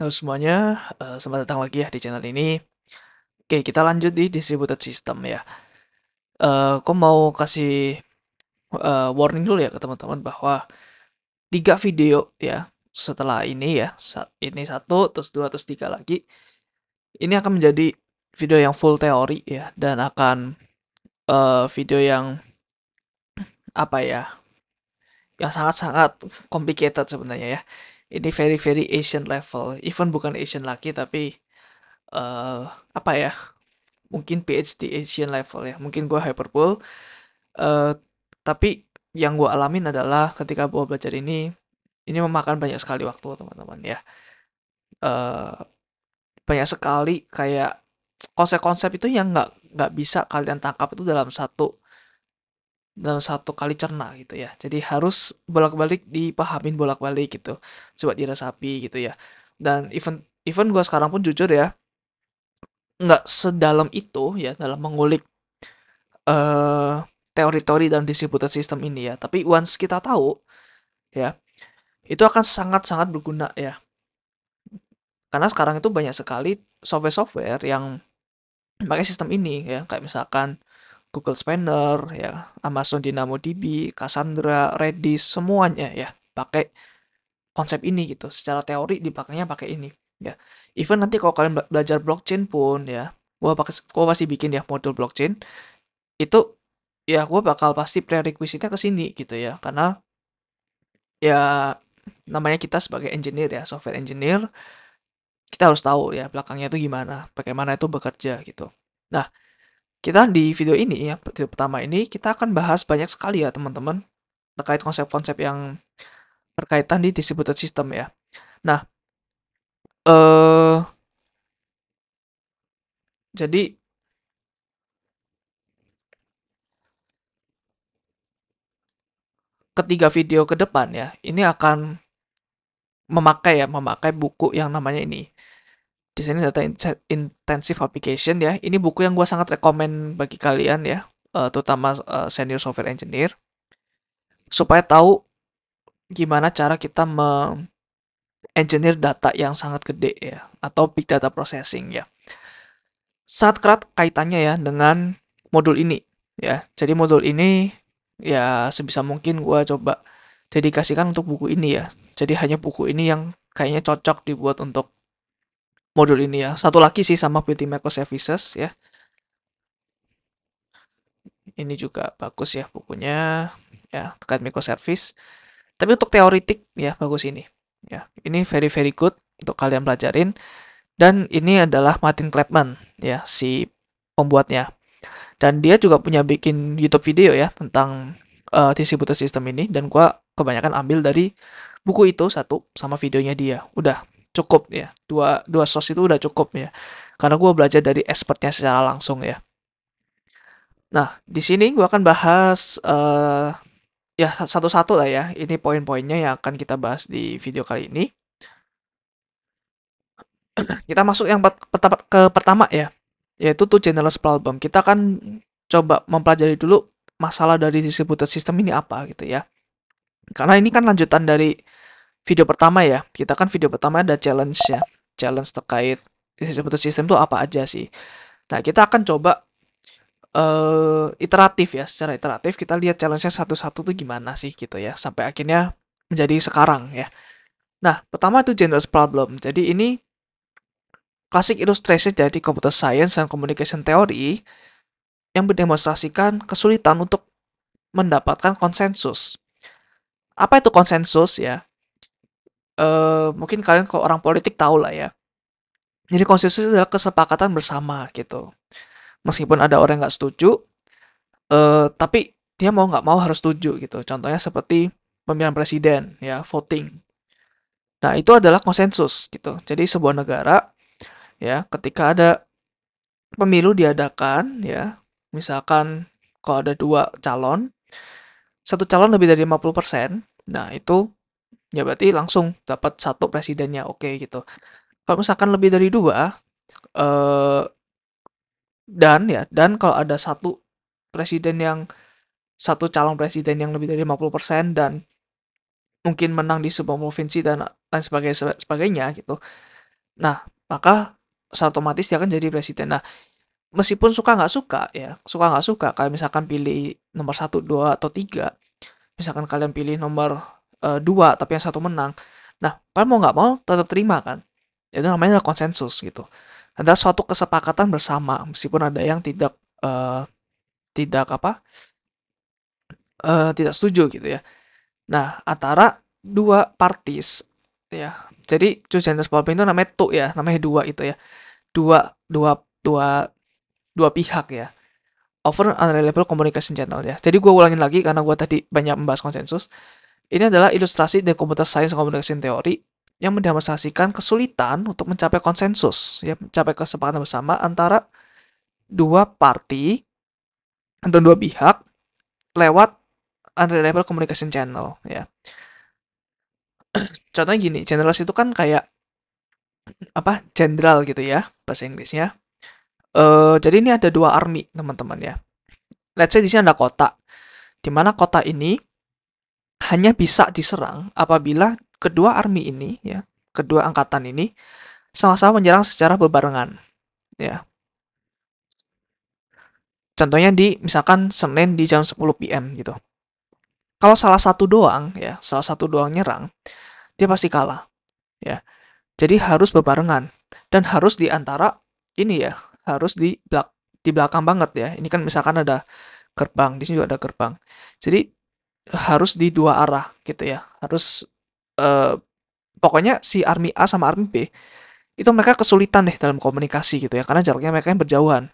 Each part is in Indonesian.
Halo semuanya, selamat datang lagi ya di channel ini. Oke, kita lanjut di distributed system ya. Aku mau kasih warning dulu ya ke teman-teman bahwa 3 video ya setelah ini ya, ini satu, terus dua, terus tiga lagi. Ini akan menjadi video yang full teori ya, dan akan video yang apa ya, yang sangat-sangat complicated sebenarnya ya. Ini very very Asian level, even bukan Asian lagi tapi apa ya? Mungkin PhD Asian level ya, mungkin gue hyperbole. eh tapi yang gue alamin adalah ketika gue belajar ini memakan banyak sekali waktu teman-teman ya. eh Banyak sekali kayak konsep-konsep itu yang nggak bisa kalian tangkap itu dalam satu kali cerna gitu ya. Jadi harus bolak-balik dipahamin bolak-balik gitu, coba diresapi gitu ya. Dan even even gue sekarang pun jujur ya, nggak sedalam itu ya dalam mengulik eh teori-teori dan distributed system ini ya. Tapi once kita tahu ya, itu akan sangat-sangat berguna ya. Karena sekarang itu banyak sekali software-software yang pakai sistem ini ya, kayak misalkan Google Spanner ya, Amazon DynamoDB, Cassandra, Redis, semuanya ya pakai konsep ini gitu. Secara teori dipakainya pakai ini ya. Even nanti kalau kalian belajar blockchain pun ya, gua pasti bikin ya modul blockchain itu ya, gua bakal pasti prerequisite-nya ke sini gitu ya. Karena ya namanya kita sebagai engineer ya, software engineer, kita harus tahu ya belakangnya itu gimana, bagaimana itu bekerja gitu. Nah, kita di video ini ya, video pertama ini kita akan bahas banyak sekali ya teman-teman terkait konsep-konsep yang berkaitan di distributed system ya. Nah, eh jadi ketiga video ke depan ya, ini akan memakai buku yang namanya ini. Di sini data intensive application ya. Ini buku yang gue sangat rekomen bagi kalian ya, terutama senior software engineer, supaya tahu gimana cara kita engineer data yang sangat gede ya, atau big data processing ya. Sangat erat kaitannya ya dengan modul ini ya. Jadi modul ini ya sebisa mungkin gue coba dedikasikan untuk buku ini ya. Jadi hanya buku ini yang kayaknya cocok dibuat untuk modul ini ya. Satu lagi sih sama building microservices ya. Ini juga bagus ya bukunya ya terkait microservice. Tapi untuk teoritik ya bagus ini. Ya, ini very very good untuk kalian pelajarin. Dan ini adalah Martin Klapman ya, si pembuatnya. Dan dia juga punya bikin YouTube video ya tentang distributed system ini, dan gua kebanyakan ambil dari buku itu satu sama videonya dia. Udah cukup ya. Dua dua source itu udah cukup ya. Karena gua belajar dari expertnya secara langsung ya. Nah, di sini gua akan bahas ya satu-satu lah ya. Ini poin-poinnya yang akan kita bahas di video kali ini. Kita masuk yang pertama ya, yaitu tuh general problem. Kita akan coba mempelajari dulu masalah dari distributed system ini apa gitu ya. Karena ini kan lanjutan dari video pertama ya. Kita kan video pertama ada challenge ya. Challenge terkait distributed system itu apa aja sih. Nah, kita akan coba iteratif ya. Secara iteratif kita lihat challenge-nya satu-satu tuh gimana sih gitu ya. Sampai akhirnya menjadi sekarang ya. Nah, pertama itu general problem. Jadi ini classic illustration dari computer science dan communication theory yang mendemonstrasikan kesulitan untuk mendapatkan konsensus. Apa itu konsensus ya? Mungkin kalian kalau orang politik tahu lah ya. Jadi konsensus itu adalah kesepakatan bersama gitu. Meskipun ada orang yang nggak setuju, tapi dia mau nggak mau harus setuju gitu. Contohnya seperti pemilihan presiden ya, voting. Nah, itu adalah konsensus gitu. Jadi sebuah negara ya, ketika ada pemilu diadakan ya, misalkan kalau ada dua calon, satu calon lebih dari 50%, nah itu ya berarti langsung dapat satu presidennya, oke gitu. Kalau misalkan lebih dari dua, eh, dan kalau ada satu calon presiden yang lebih dari 50% dan mungkin menang di sebuah provinsi dan lain sebagainya gitu, Nah, maka secara otomatis dia akan jadi presiden. Nah, meskipun suka nggak suka ya, suka nggak suka, kayak misalkan pilih nomor satu, dua, atau tiga, misalkan kalian pilih nomor dua, tapi yang satu menang. Nah, kalian mau nggak mau tetap terima kan? Itu namanya adalah konsensus gitu. Ada suatu kesepakatan bersama, meskipun ada yang tidak apa, tidak setuju gitu ya. Nah, antara dua parties ya. Jadi choose gender swapping itu namanya two ya, namanya dua itu ya. Dua dua dua dua pihak ya. Over unreliable communication channel ya. Jadi gue ulangin lagi karena gue tadi banyak membahas konsensus. Ini adalah ilustrasi dari computer science communication theory yang mendemonstrasikan kesulitan untuk mencapai konsensus, ya, mencapai kesepakatan bersama antara dua party atau dua pihak lewat unreliable communication channel ya. Contohnya gini, generals itu kan kayak apa? Jenderal gitu ya bahasa Inggrisnya. Jadi ini ada dua army, teman-teman ya. Let's say di sini ada kota, di mana kota ini hanya bisa diserang apabila kedua army ini ya, kedua angkatan ini sama-sama menyerang secara berbarengan ya. Contohnya di misalkan Senin di jam 10 PM gitu. Kalau salah satu doang ya, salah satu doang nyerang, dia pasti kalah ya. Jadi harus berbarengan dan harus di antara ini ya, harus di belakang banget ya. Ini kan misalkan ada gerbang, di sini juga ada gerbang. Jadi harus di dua arah gitu ya. Harus eh, pokoknya si army A sama army B itu mereka kesulitan deh dalam komunikasi gitu ya, karena jaraknya mereka yang berjauhan.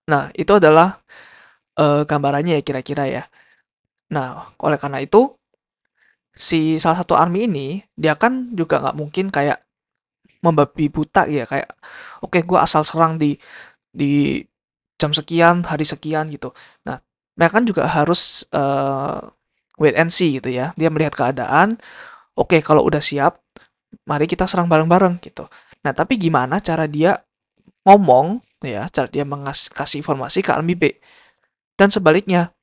Nah, itu adalah gambarannya ya kira-kira ya. Nah, oleh karena itu si salah satu army ini dia kan juga nggak mungkin kayak membabi buta ya, kayak oke gue asal serang di jam sekian hari sekian gitu. Nah, mereka kan juga harus wait and see gitu ya, dia melihat keadaan. Oke, kalau udah siap mari kita serang bareng-bareng gitu. Nah, tapi gimana cara dia ngomong ya, cara dia kasih informasi ke army B, dan sebaliknya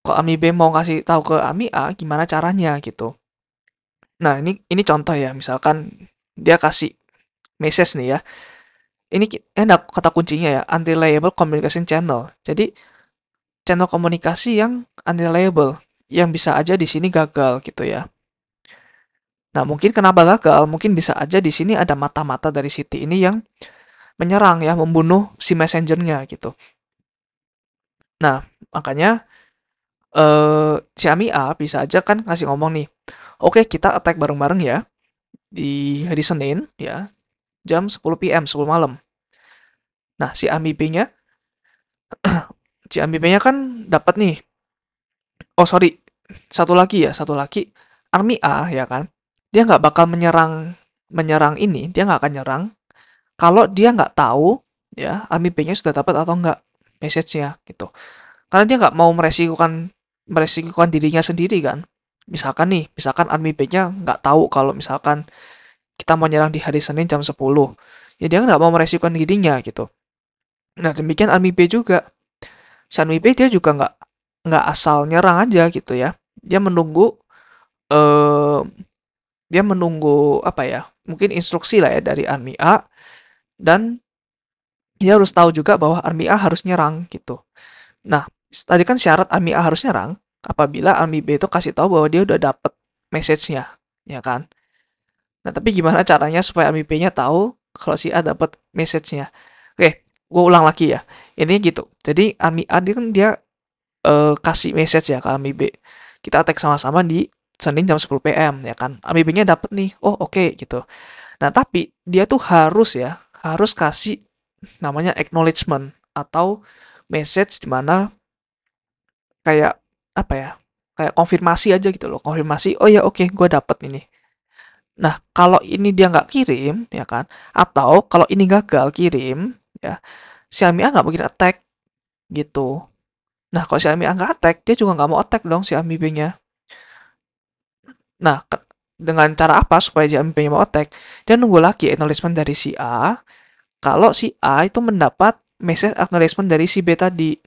kalau army B mau kasih tahu ke army A gimana caranya gitu. Nah, ini contoh ya, misalkan dia kasih message nih ya. Ini enak kata kuncinya ya, unreliable communication channel. Jadi channel komunikasi yang unreliable, yang bisa aja di sini gagal gitu ya. Nah, mungkin kenapa gagal? Mungkin bisa aja di sini ada mata-mata dari Siti ini yang menyerang ya, membunuh si messengernya gitu. Nah, makanya si Ami A bisa aja kan ngasih ngomong nih, oke kita attack bareng-bareng ya di hari Senin ya, jam 10 PM, 10 malam. Nah, si Ami B-nya kan dapat nih. Oh, sorry. Satu lagi Army A ya kan. Dia nggak bakal menyerang menyerang ini, dia nggak akan nyerang kalau dia nggak tahu ya Army B-nya sudah dapat atau nggak message-nya gitu. Karena dia nggak mau meresikukan dirinya sendiri kan. Misalkan Army B-nya nggak tahu kalau misalkan kita mau nyerang di hari Senin jam 10. Ya dia nggak mau meresikukan dirinya gitu. Nah, demikian Army B juga. Si Army B dia juga nggak asal nyerang aja gitu ya. Dia menunggu eh dia menunggu apa ya? Mungkin instruksi lah ya dari Army A, dan dia harus tahu juga bahwa Army A harus nyerang gitu. Nah, tadi kan syarat Army A harus nyerang apabila Army B itu kasih tahu bahwa dia udah dapet message-nya, ya kan? Nah, tapi gimana caranya supaya Army B-nya tahu kalau si A dapat message-nya? Oke, gue ulang lagi ya. Ini gitu. Jadi Army A dia kan kasih message ya ke Army B. Kita attack sama-sama di Senin jam 10 PM ya kan. Army B-nya dapet nih. Oh, oke gitu. Nah, tapi dia tuh harus kasih namanya acknowledgement atau message di mana kayak apa ya? Kayak konfirmasi aja gitu loh. Konfirmasi, oh ya oke, gue dapet ini. Nah, kalau ini dia nggak kirim, ya kan? Atau kalau ini gagal kirim, ya, si Army A nggak mungkin attack gitu. Nah, kalau si Army A nggak attack, dia juga nggak mau attack dong si Army B-nya. Nah, dengan cara apa supaya si Army B-nya mau attack? Dia nunggu lagi acknowledgement dari si A. Kalau si A itu mendapat message acknowledgement dari si B tadi.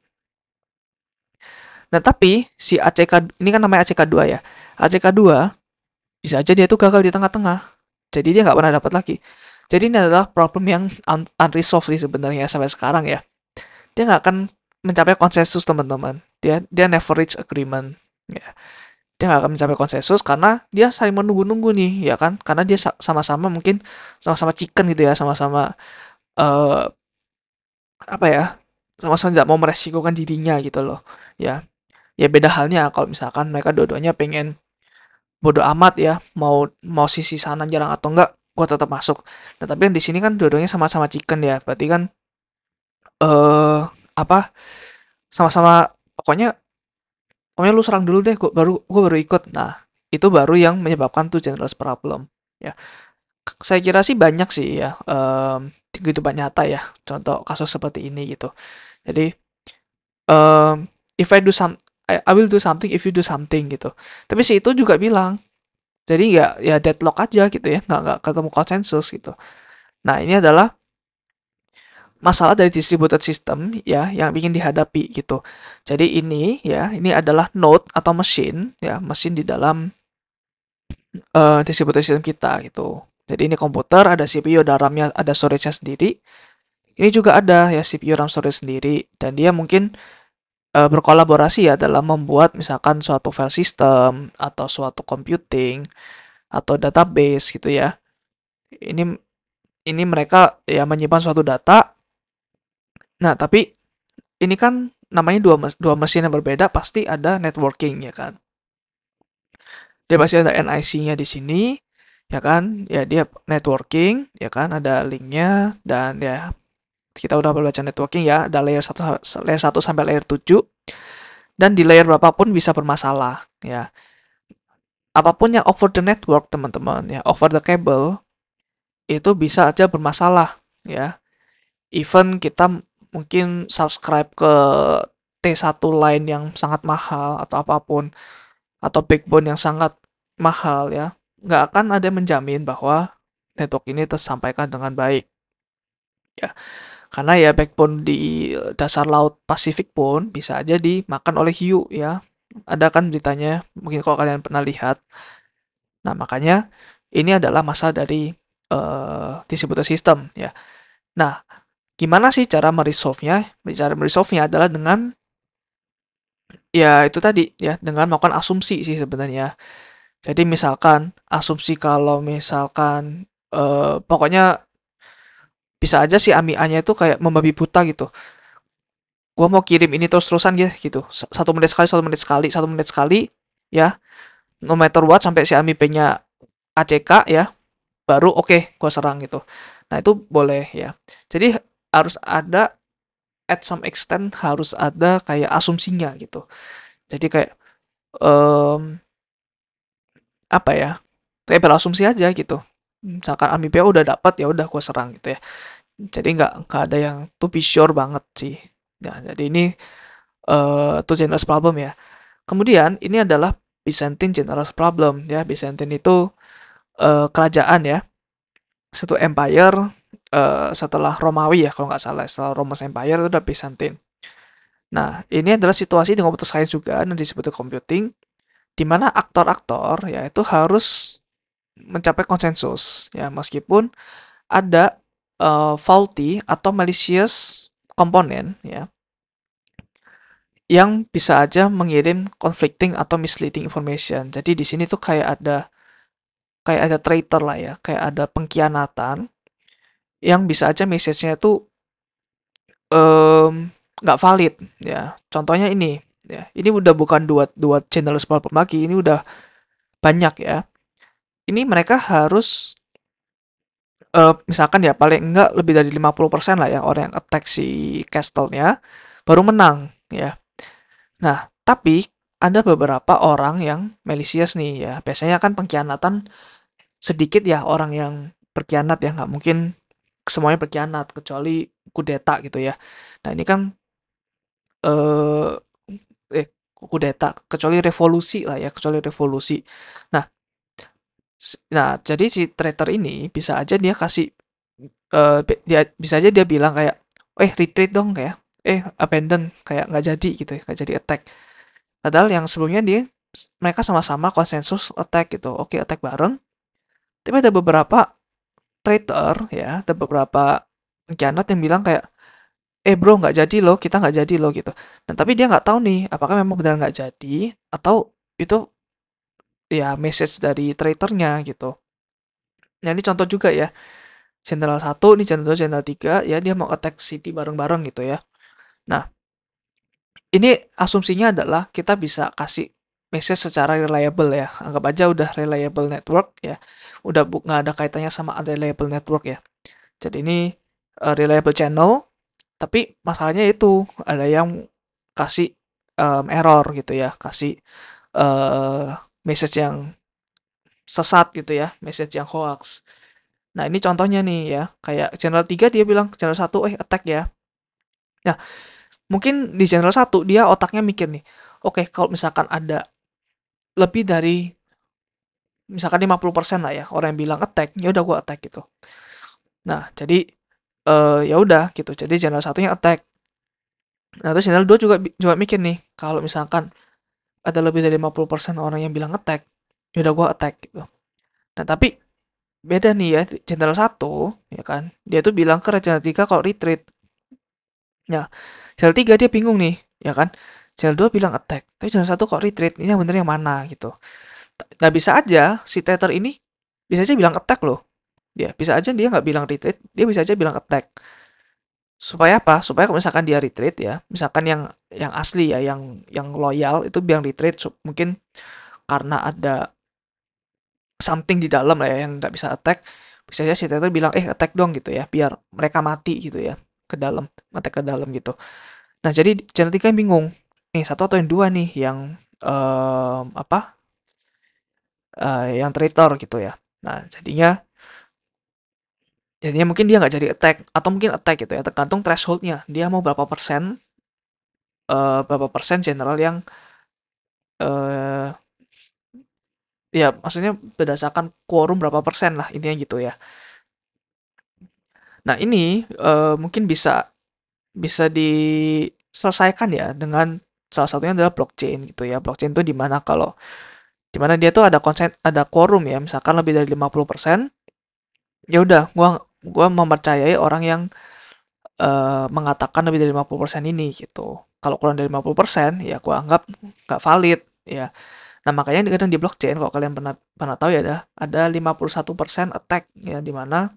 Nah, tapi si ACK ini kan namanya ACK2 ya. ACK2 bisa aja dia tuh gagal di tengah-tengah. Jadi dia nggak pernah dapat lagi. Jadi ini adalah problem yang unresolved sih sebenarnya sampai sekarang ya. Dia nggak akan mencapai konsensus teman-teman. Dia never reach agreement. Ya. Dia nggak akan mencapai konsensus karena dia saling menunggu-nunggu nih, ya kan? Karena dia sama-sama mungkin sama-sama chicken gitu ya, sama-sama eh apa ya? Sama-sama tidak mau meresikokan dirinya gitu loh. Ya. Ya beda halnya kalau misalkan mereka dua-duanya pengen bodo amat ya, mau mau sisi sana jarang atau enggak, gua tetap masuk. Nah, tapi yang di sini kan dua-duanya sama-sama chicken ya. Berarti kan eh apa? Sama-sama pokoknya pokoknya lu serang dulu deh, gua baru ikut. Nah, itu baru yang menyebabkan tuh general problem. Ya, saya kira sih banyak sih ya, kehidupan nyata ya, contoh kasus seperti ini gitu. Jadi, if I do some, I will do something if you do something gitu. Tapi si itu juga bilang, jadi ya deadlock aja gitu ya, nggak ketemu konsensus gitu. Nah, ini adalah masalah dari distributed system ya yang ingin dihadapi gitu. Jadi ini ya, ini adalah node atau mesin ya, mesin di dalam distributed system kita gitu. Jadi ini komputer, ada CPU, ada RAM-nya, ada storage-nya sendiri. Ini juga ada ya CPU, RAM, storage sendiri dan dia mungkin berkolaborasi ya dalam membuat misalkan suatu file system atau suatu computing atau database gitu ya. Ini ini mereka ya menyimpan suatu data. Nah, tapi ini kan namanya dua mesin yang berbeda pasti ada networking ya kan. Dia pasti ada NIC-nya di sini ya kan. Ya dia networking ya kan, ada linknya dan ya kita udah baca networking ya, ada layer satu sampai layer 7 dan di layer berapapun bisa bermasalah ya. Apapun yang over the network teman-teman ya, over the cable itu bisa aja bermasalah ya. Even kita mungkin subscribe ke T1 line yang sangat mahal atau apapun atau backbone yang sangat mahal ya, nggak akan ada yang menjamin bahwa network ini tersampaikan dengan baik ya. Karena ya backbone di dasar laut Pasifik pun bisa aja dimakan oleh hiu ya. Ada kan beritanya, mungkin kalau kalian pernah lihat. Nah, makanya ini adalah masalah dari distributed system ya. Nah, gimana sih cara meresolve-nya? Cara meresolve-nya adalah dengan ya itu tadi ya, dengan melakukan asumsi sih sebenarnya. Jadi misalkan asumsi kalau misalkan pokoknya bisa aja si AMI A-nya itu kayak membabi buta gitu. Gua mau kirim ini terus-terusan gitu. 1 menit sekali, 1 menit sekali, 1 menit sekali, ya. No matter what sampai si AMI B-nya ACK ya, baru oke, gua serang gitu. Nah itu boleh ya. Jadi harus ada at some extent harus ada kayak asumsinya gitu. Jadi kayak em, apa ya? Kayak berasumsi aja gitu. Misalkan AMI B udah dapat ya udah gua serang gitu ya. Jadi nggak ada yang to be sure banget sih. Nah, jadi ini itu general problem ya. Kemudian ini adalah Byzantine general problem ya. Byzantine itu kerajaan ya, satu empire setelah Romawi ya kalau nggak salah. Setelah Roman Empire itu udah Byzantine. Nah, ini adalah situasi di computer science juga yang disebut computing, di mana aktor-aktor ya itu harus mencapai konsensus ya meskipun ada faulty atau malicious komponen ya yang bisa aja mengirim conflicting atau misleading information. Jadi di sini tuh kayak ada traitor lah ya, kayak ada pengkhianatan yang bisa aja message-nya itu nggak valid ya. Contohnya ini ya, ini udah bukan dua dua channel problem lagi, ini udah banyak ya. Ini mereka harus misalkan ya paling enggak lebih dari 50% lah ya orang yang attack si castle-nya baru menang ya. Nah, tapi ada beberapa orang yang malicious nih ya. Biasanya kan pengkhianatan sedikit ya orang yang berkhianat ya, nggak mungkin semuanya berkhianat kecuali kudeta gitu ya. Nah, ini kan eh kudeta kecuali revolusi lah ya, kecuali revolusi. Nah, jadi si traitor ini bisa aja dia kasih dia bisa aja dia bilang kayak, retreat dong kayak, abandon kayak nggak jadi gitu ya, nggak jadi attack. Padahal yang sebelumnya mereka sama-sama konsensus attack gitu. Oke, attack bareng. Tapi ada beberapa traitor ya, ada beberapa pengkhianat yang bilang kayak, bro nggak jadi loh, kita nggak jadi loh gitu. Dan tapi dia nggak tahu nih, apakah memang benar nggak jadi atau itu ya message dari traitornya gitu. Nah ini contoh juga ya, Jenderal 1, ini Jenderal Jenderal 3 ya dia mau attack city bareng-bareng gitu ya. Nah, ini asumsinya adalah kita bisa kasih message secara reliable ya. Anggap aja udah reliable network ya. Udah nggak ada kaitannya sama unreliable network ya. Jadi ini reliable channel, tapi masalahnya itu ada yang kasih error gitu ya, kasih message yang sesat gitu ya, message yang hoax. Nah, ini contohnya nih ya, kayak channel 3 dia bilang channel 1 attack ya. Nah, mungkin di channel 1 dia otaknya mikir nih, oke kalau misalkan ada lebih dari misalkan 50% lah ya orang yang bilang attack, ya udah gua attack gitu. Nah, jadi ya udah gitu. Jadi channel satunya attack. Nah, terus channel 2 juga mikir nih, kalau misalkan ada lebih dari 50% orang yang bilang attack, ya udah gua attack gitu. Nah, tapi beda nih ya, channel 1 ya kan. Dia tuh bilang ke channel 3 kalau retreat. Nah, channel 3 dia bingung nih, ya kan. Channel 2 bilang attack, tapi channel 1 kok retreat. Ini yang bener yang mana gitu. Nah, bisa aja si Tether ini bisa aja bilang attack loh. Dia bisa aja dia nggak bilang retreat, dia bisa aja bilang attack. Supaya apa? Supaya kalau misalkan dia retreat ya, misalkan yang asli ya, yang loyal itu bilang retreat, mungkin karena ada something di dalam lah ya yang nggak bisa attack, bisa aja si Tether bilang attack dong gitu ya, biar mereka mati gitu ya ke dalam, attack ke dalam gitu. Nah jadi channel 3 bingung, nih satu atau yang dua nih yang apa? Yang traitor gitu ya. Nah jadinya mungkin dia nggak jadi attack atau mungkin attack gitu ya, tergantung thresholdnya dia mau berapa persen general yang eh ya maksudnya berdasarkan quorum berapa persen lah intinya gitu ya. Nah ini mungkin bisa bisa diselesaikan ya dengan salah satunya adalah blockchain gitu ya. Blockchain itu dimana dia tuh ada konsen ada quorum ya, misalkan lebih dari 50%, ya udah gua mempercayai orang yang mengatakan lebih dari 50% ini gitu. Kalau kurang dari 50% ya gua anggap nggak valid ya. Nah, makanya kadang di blockchain kalau kalian pernah pernah tahu ya ada 51% attack ya di mana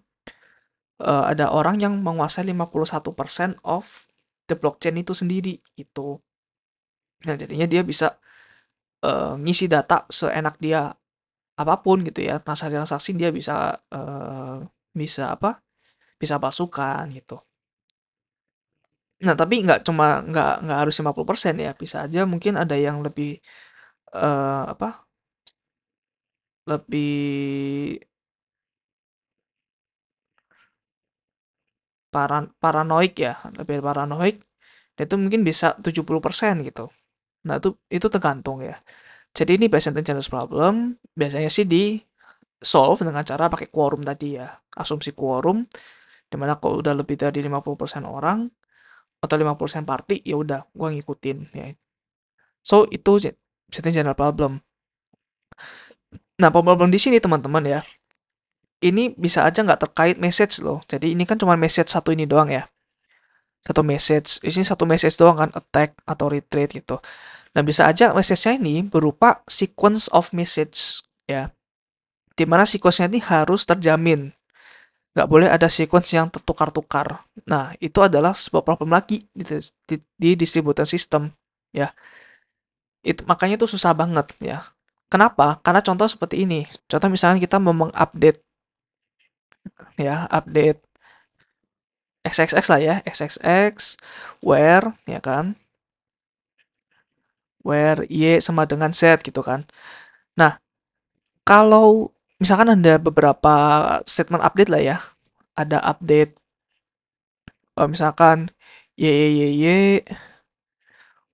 ada orang yang menguasai 51% of the blockchain itu sendiri gitu. Nah, jadinya dia bisa ngisi data seenak dia apapun gitu ya. Transaksi-transaksi dia bisa apa? Bisa pasukan gitu. Nah, tapi nggak harus 50% ya. Bisa aja mungkin ada yang lebih apa? Lebih paranoid ya, lebih paranoid. Itu mungkin bisa 70% gitu. Nah, itu tergantung ya. Jadi ini Bayesian intelligence problem biasanya sih di solve dengan cara pakai quorum tadi ya. Asumsi quorum dimana kalau udah lebih dari 50% orang atau 50% party ya udah gua ngikutin ya. So itu Bayesian general problem. Nah, problem di sini teman-teman ya. Ini bisa aja nggak terkait message loh. Jadi ini kan cuma message satu ini doang ya. Satu message, ini satu message doang kan, attack atau retreat gitu. Nah, bisa aja message-nya ini berupa sequence of message ya. Dimana sequence-nya ini harus terjamin. Nggak boleh ada sequence yang tertukar-tukar. Nah, itu adalah sebuah problem lagi di distributed system ya. Itu makanya itu susah banget ya. Kenapa? Karena contoh seperti ini. Contoh misalnya kita mau mengupdate ya, update XXX lah ya, XXX where ya kan, where Y sama dengan Z gitu kan. Nah, kalau misalkan ada beberapa statement update lah ya, ada update misalkan Y, Y, Y, Y,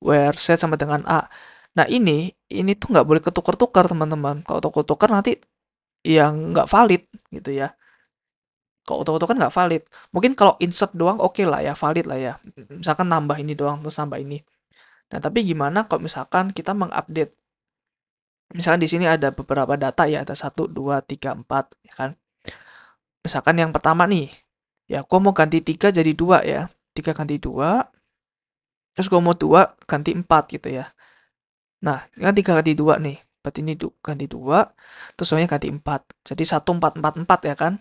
where Z sama dengan A. Nah ini tuh nggak boleh ketukar-tukar teman-teman. Kalau tukar-tukar nanti yang nggak valid gitu ya. Kalau tukar-tukar nggak valid. Mungkin kalau insert doang oke lah ya, valid lah ya. Misalkan nambah ini doang terus nambah ini. Nah tapi gimana kalau misalkan kita mengupdate. Misalkan di sini ada beberapa data ya, ada 1, 2, 3, 4 ya kan. Misalkan yang pertama nih, ya gua mau ganti 3 jadi 2 ya. 3 ganti 2, terus gua mau 2 ganti 4 gitu ya. Nah, ini kan 3 ganti 2 nih. Berarti ini ganti 2, terus 2-nya ganti 4. Jadi 1, 4, 4, 4 ya kan?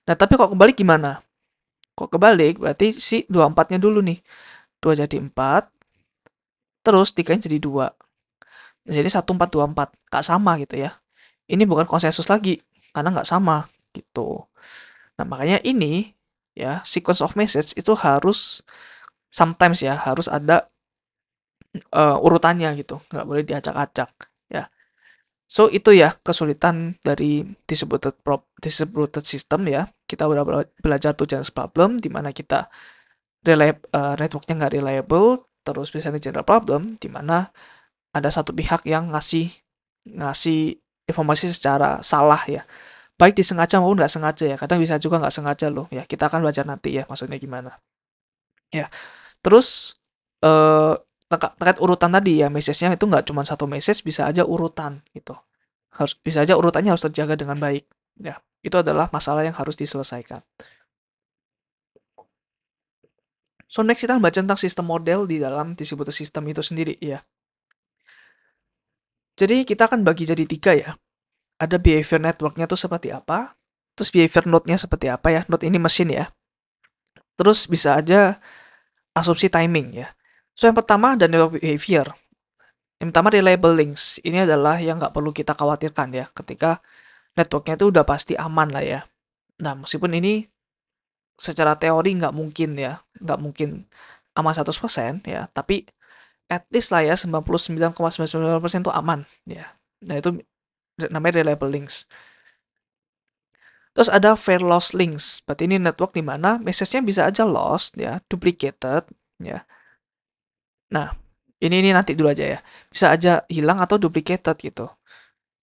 Nah, tapi kok kebalik gimana? Kok kebalik? Berarti si 2, 4-nya dulu nih. 2 jadi 4, terus 3-nya jadi 2. Jadi 1, 4, 2, 4. Nggak sama gitu ya. Ini bukan konsensus lagi, karena nggak sama gitu. Nah, makanya ini ya, sequence of message itu harus sometimes ya, harus ada urutannya gitu. Nggak boleh diacak-acak ya. So, itu ya kesulitan dari distributed system ya. Kita udah belajar tuh jenis problem, di mana kita networknya nggak reliable, terus misalnya general problem, di mana ada satu pihak yang ngasih ngasih informasi secara salah ya. Baik disengaja maupun nggak sengaja ya. Kadang bisa juga nggak sengaja loh ya. Kita akan belajar nanti ya maksudnya gimana. Ya, terus eh terkait urutan tadi ya, message-nya itu nggak cuma satu message, bisa aja urutan gitu. Bisa aja urutannya harus terjaga dengan baik. Ya, itu adalah masalah yang harus diselesaikan. So next kita baca tentang sistem model di dalam distributed system itu sendiri ya. Jadi kita akan bagi jadi 3 ya. Ada behavior networknya tuh seperti apa, terus behavior node-nya seperti apa ya. Node ini mesin ya. Terus bisa aja asumsi timing ya. So yang pertama ada network behavior. Yang pertama reliable links. Ini adalah yang nggak perlu kita khawatirkan ya. Ketika networknya itu udah pasti aman lah ya. Nah meskipun ini secara teori nggak mungkin ya. Nggak mungkin aman 100% ya. Tapi at least lah ya 99,99% itu aman ya. Nah itu namanya reliable links. Terus ada fair loss links. Berarti ini network di mana message-nya bisa aja lost ya, duplicated ya. Nah, ini nanti dulu aja ya. Bisa aja hilang atau duplicated gitu.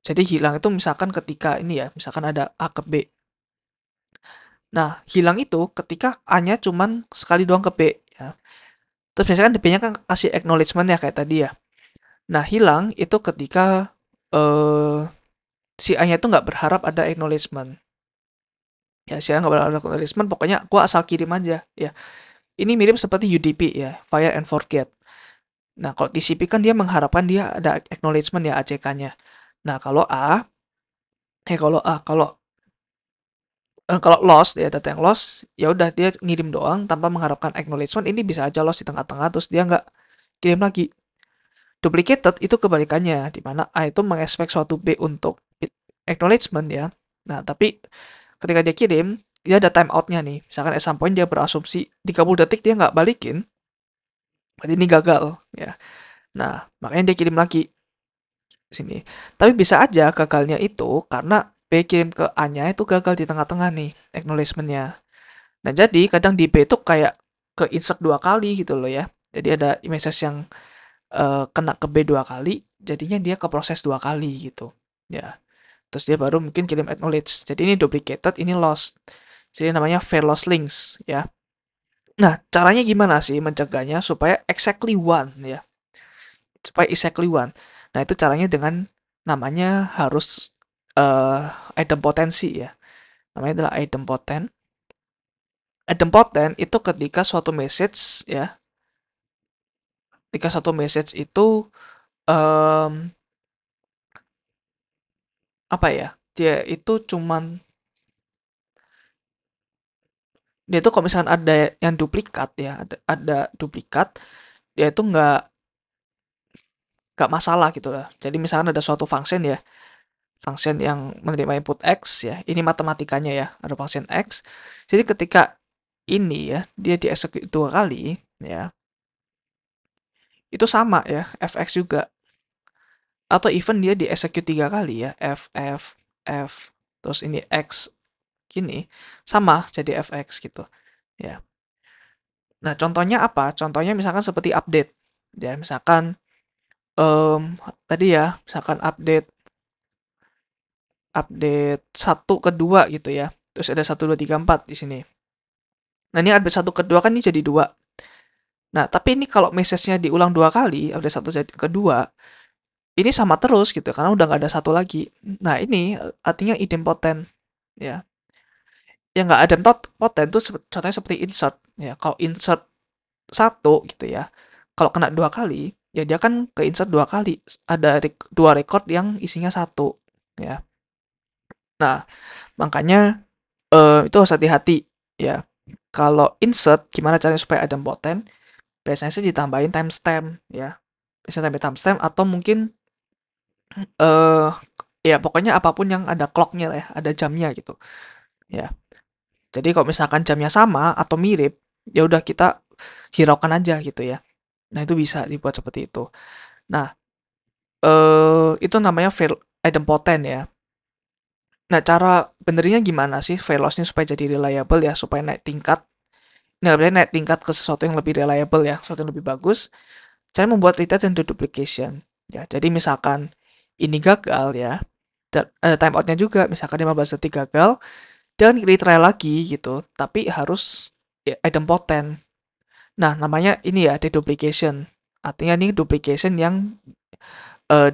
Jadi hilang itu misalkan ketika ini ya, misalkan ada A ke B. Nah, hilang itu ketika A-nya cuman sekali doang ke B ya. Terus biasanya kan B-nya kan kasih acknowledgement ya kayak tadi ya. Nah, hilang itu ketika si A-nya itu nggak berharap ada acknowledgement. Ya, si A nggak berharap ada acknowledgement, pokoknya gua asal kirim aja ya. Ini mirip seperti UDP ya, fire and forget. Nah, kalau TCP kan dia mengharapkan dia ada acknowledgement ya ACK-nya. Nah, kalau lost ya, data yang lost, ya udah dia ngirim doang tanpa mengharapkan acknowledgement. Ini bisa aja lost di tengah-tengah terus dia nggak kirim lagi. Duplicated itu kebalikannya, di mana A itu mengexpect suatu B untuk acknowledgement ya. Nah, tapi ketika dia kirim, dia ada timeout-nya nih. Misalkan at some point dia berasumsi 30 detik dia nggak balikin, berarti ini gagal ya. Nah, makanya dia kirim lagi sini. Tapi bisa aja gagalnya itu karena B kirim ke A-nya itu gagal di tengah-tengah nih acknowledgement-nya. Nah, jadi kadang di B itu kayak ke insert 2 kali gitu loh ya. Jadi ada message yang kena ke B 2 kali, jadinya dia ke proses 2 kali gitu. Ya. Terus dia baru mungkin kirim acknowledge. Jadi ini duplicated, ini lost. Jadi namanya fair loss links ya. Nah, caranya gimana sih mencegahnya supaya exactly one ya? Supaya exactly one. Nah, itu caranya dengan namanya harus idempotensi ya. Namanya adalah idempotent. Idempotent itu ketika satu message itu um, apa ya? Dia itu kalau misalkan ada yang duplikat ya, ada duplikat, dia itu nggak masalah gitu lah. Jadi misalkan ada suatu function ya, function yang menerima input X ya, ini matematikanya ya, ada function X. Jadi ketika ini ya, dia dieksekut 2 kali ya, itu sama ya, fx juga. Atau even dia dieksekut 3 kali ya, f, terus ini x gini, sama jadi fx gitu ya. Nah, contohnya apa? Contohnya misalkan seperti update. Ya, misalkan tadi ya, misalkan update update 1 ke 2 gitu ya. Terus ada 1, 2, 3, 4 di sini. Nah, ini update 1 ke 2 kan ini jadi 2. Nah, tapi ini kalau message-nya diulang 2 kali, update 1 ke 2, ini sama terus gitu, karena udah nggak ada satu lagi. Nah, ini artinya idempotent, ya. yang nggak ada poten tuh contohnya seperti insert ya. Kalau insert satu gitu ya, kalau kena 2 kali ya dia kan ke insert 2 kali, ada dua record yang isinya satu ya. Nah, makanya itu harus hati-hati ya. Kalau insert gimana caranya supaya ada poten? Biasanya sih ditambahin timestamp ya. Bisa tambah timestamp atau mungkin eh ya pokoknya apapun yang ada clocknya lah ya, ada jamnya gitu ya. Jadi kalau misalkan jamnya sama atau mirip, ya udah kita hiraukan aja gitu ya. Nah, itu bisa dibuat seperti itu. Nah, itu namanya fail idempotent ya. Nah, cara benerinnya gimana sih fail loss-nya supaya jadi reliable ya, supaya naik tingkat. Nah, berarti naik tingkat ke sesuatu yang lebih reliable ya, sesuatu yang lebih bagus. Saya membuat retest dan deduplication. Ya, jadi misalkan ini gagal ya, dan ada timeoutnya juga, misalkan 15 detik gagal, dan retry lagi gitu, tapi harus ya, idempotent. Nah, namanya ini ya deduplication. Artinya ini duplication yang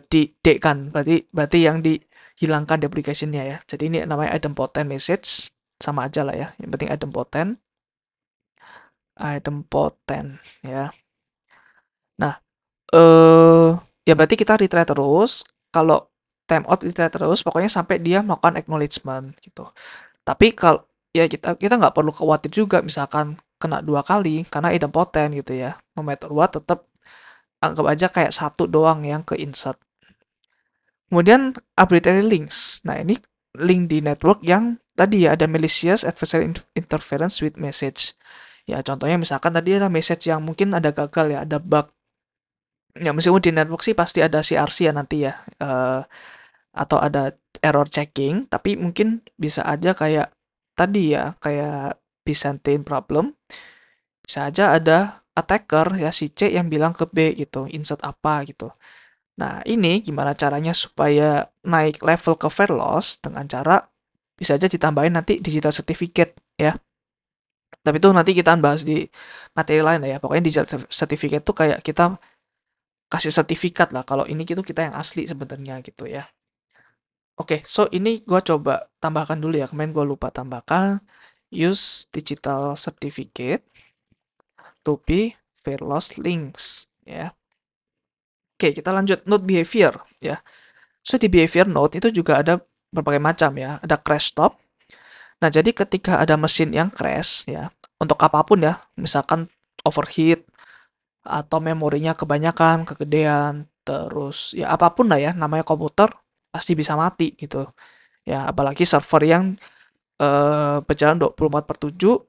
didekkan, berarti berarti yang dihilangkan duplicationnya ya. Jadi ini namanya idempotent message, sama aja lah ya. Yang penting idempotent, idempotent ya. Nah, eh ya berarti kita retry terus. Kalau timeout retry terus, pokoknya sampai dia melakukan acknowledgement gitu. Tapi kalau ya kita kita nggak perlu khawatir juga misalkan kena 2 kali karena idempotent gitu ya. No matter what tetap anggap aja kayak satu doang yang ke insert. Kemudian arbitrary links. Nah, ini link di network yang tadi ya ada malicious adversarial interference with message. Ya, contohnya misalkan tadi ada message yang mungkin ada gagal ya, ada bug. Ya, meskipun di network sih pasti ada CRC ya nanti ya. Atau ada error checking, tapi mungkin bisa aja kayak tadi ya, kayak Byzantine problem. Bisa aja ada attacker ya si C yang bilang ke B gitu, insert apa gitu. Nah, ini gimana caranya supaya naik level ke fair loss dengan cara bisa aja ditambahin nanti digital certificate ya. Tapi itu nanti kita bahas di materi lain lah ya. Pokoknya digital certificate itu kayak kita kasih sertifikat lah kalau ini gitu kita yang asli sebenarnya gitu ya. Oke, so ini gua coba tambahkan dulu ya. Kemarin gua lupa tambahkan use digital certificate to be fair loss links ya. Oke, kita lanjut node behavior ya. So, di behavior node itu juga ada berbagai macam ya. Ada crash stop. Nah, jadi ketika ada mesin yang crash ya, untuk apapun ya, misalkan overheat atau memorinya kebanyakan, kegedean, terus ya apapun lah ya, namanya komputer pasti bisa mati gitu. Ya, apalagi server yang berjalan 24/7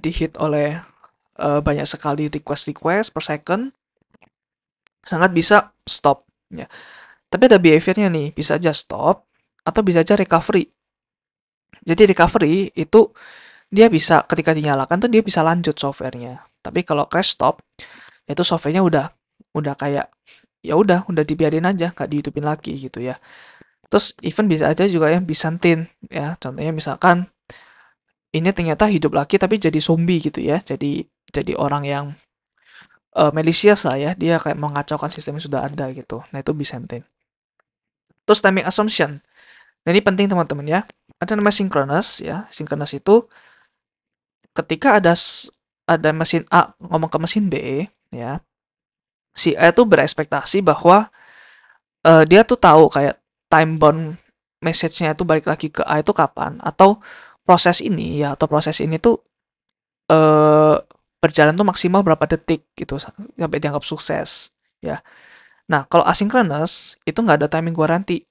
dihit oleh banyak sekali request-request per second, sangat bisa stop ya. Tapi ada behaviornya nih, bisa aja stop atau bisa aja recovery. Jadi recovery itu dia bisa ketika dinyalakan tuh dia bisa lanjut softwarenya. Tapi kalau crash stop itu softwarenya udah kayak ya udah dibiarin aja nggak dihidupin lagi gitu ya. Terus even bisa aja juga yang Byzantine ya. Contohnya misalkan ini ternyata hidup lagi tapi jadi zombie gitu ya. Jadi orang yang malicious lah ya. Dia kayak mengacaukan sistem yang sudah ada gitu. Nah, itu Byzantine. Terus timing assumption. Nah, ini penting teman-teman ya. Ada namanya synchronous ya. Synchronous itu ketika ada mesin A ngomong ke mesin B ya. Si A itu berekspektasi bahwa dia tuh tahu kayak time bound message-nya itu balik lagi ke A itu kapan atau proses ini tuh eh berjalan tuh maksimal berapa detik gitu sampai dianggap sukses ya. Nah, kalau asynchronous itu nggak ada timing guarantee.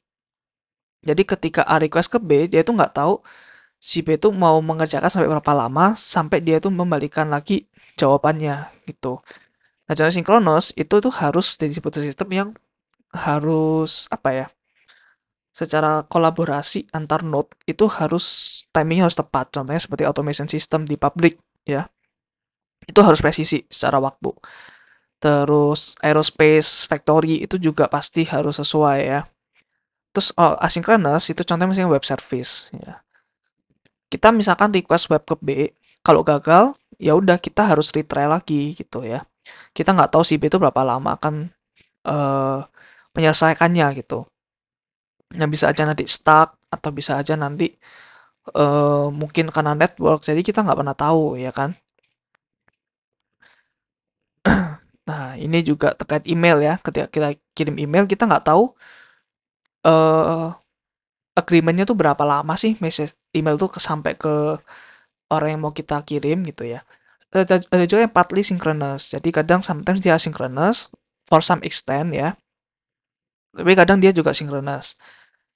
Jadi ketika A request ke B, dia itu nggak tahu si B itu mau mengerjakan sampai berapa lama sampai dia itu membalikan lagi jawabannya gitu. Nah, contoh sinkronos itu tuh harus distributed system yang harus apa ya? Secara kolaborasi antar node itu harus timingnya harus tepat. Contohnya seperti automation system di public ya. Itu harus presisi secara waktu. Terus aerospace factory itu juga pasti harus sesuai ya. Terus asynchronous itu contohnya misalnya web service ya. Kita misalkan request web ke B, kalau gagal ya udah kita harus retry lagi gitu ya. Kita nggak tahu si B itu berapa lama akan eh, menyelesaikannya gitu. Yang bisa aja nanti stuck atau bisa aja nanti mungkin karena network, jadi kita nggak pernah tahu ya kan. Nah, ini juga terkait email ya. Ketika kita kirim email, kita nggak tahu eh agreement-nya tuh berapa lama sih message email tuh sampai ke orang yang mau kita kirim gitu ya. Ada juga yang partly synchronous. Jadi kadang sometimes dia asynchronous for some extent ya. Tapi kadang dia juga synchronous.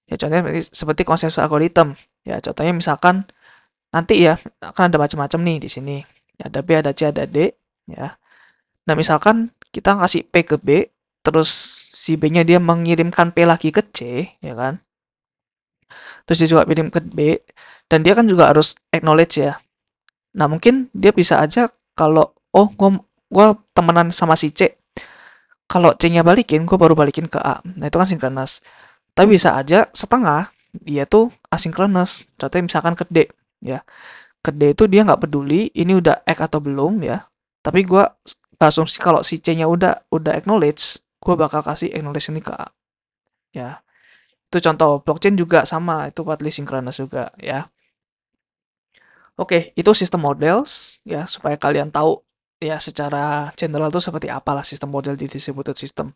Ya contohnya seperti konsensus algorithm. Ya contohnya misalkan nanti ya akan ada macam-macam nih di sini. Ada B, ada C, ada D ya. Nah, misalkan kita ngasih P ke B, terus si B-nya dia mengirimkan P lagi ke C, ya kan? Terus dia juga kirim ke B, dan dia kan juga harus acknowledge ya. Nah, mungkin dia bisa aja kalau, oh, gua temenan sama si C, kalau C-nya balikin, gua baru balikin ke A. Nah, itu kan sinkronus. Tapi bisa aja setengah, dia tuh asinkronus. Contohnya misalkan ke D, ya. Ke D itu dia nggak peduli, ini udah act atau belum, ya. Tapi gua asumsi kalau si C-nya udah acknowledge, gua bakal kasih acknowledge ini ke A, ya. Itu contoh. Blockchain juga sama, itu partly synchronous juga, ya. Oke, itu sistem models ya supaya kalian tahu ya secara general tuh seperti apalah sistem model di distributed system.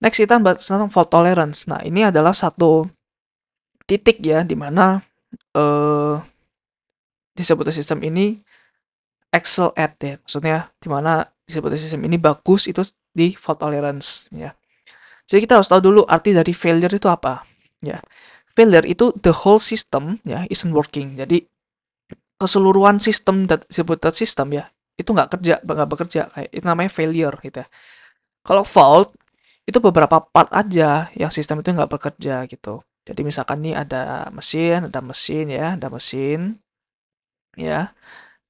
Next kita bahas tentang fault tolerance. Nah, ini adalah satu titik ya di mana eh, distributed system ini excel at ya. Maksudnya di mana distributed system ini bagus itu di fault tolerance ya. Jadi kita harus tahu dulu arti dari failure itu apa ya. Failure itu the whole system ya isn't working. Jadi keseluruhan sistem distributed system ya itu nggak bekerja kayak itu namanya failure gitu ya. Kalau fault itu beberapa part aja yang sistem itu nggak bekerja gitu. Jadi misalkan nih ada mesin ya, ada mesin ya.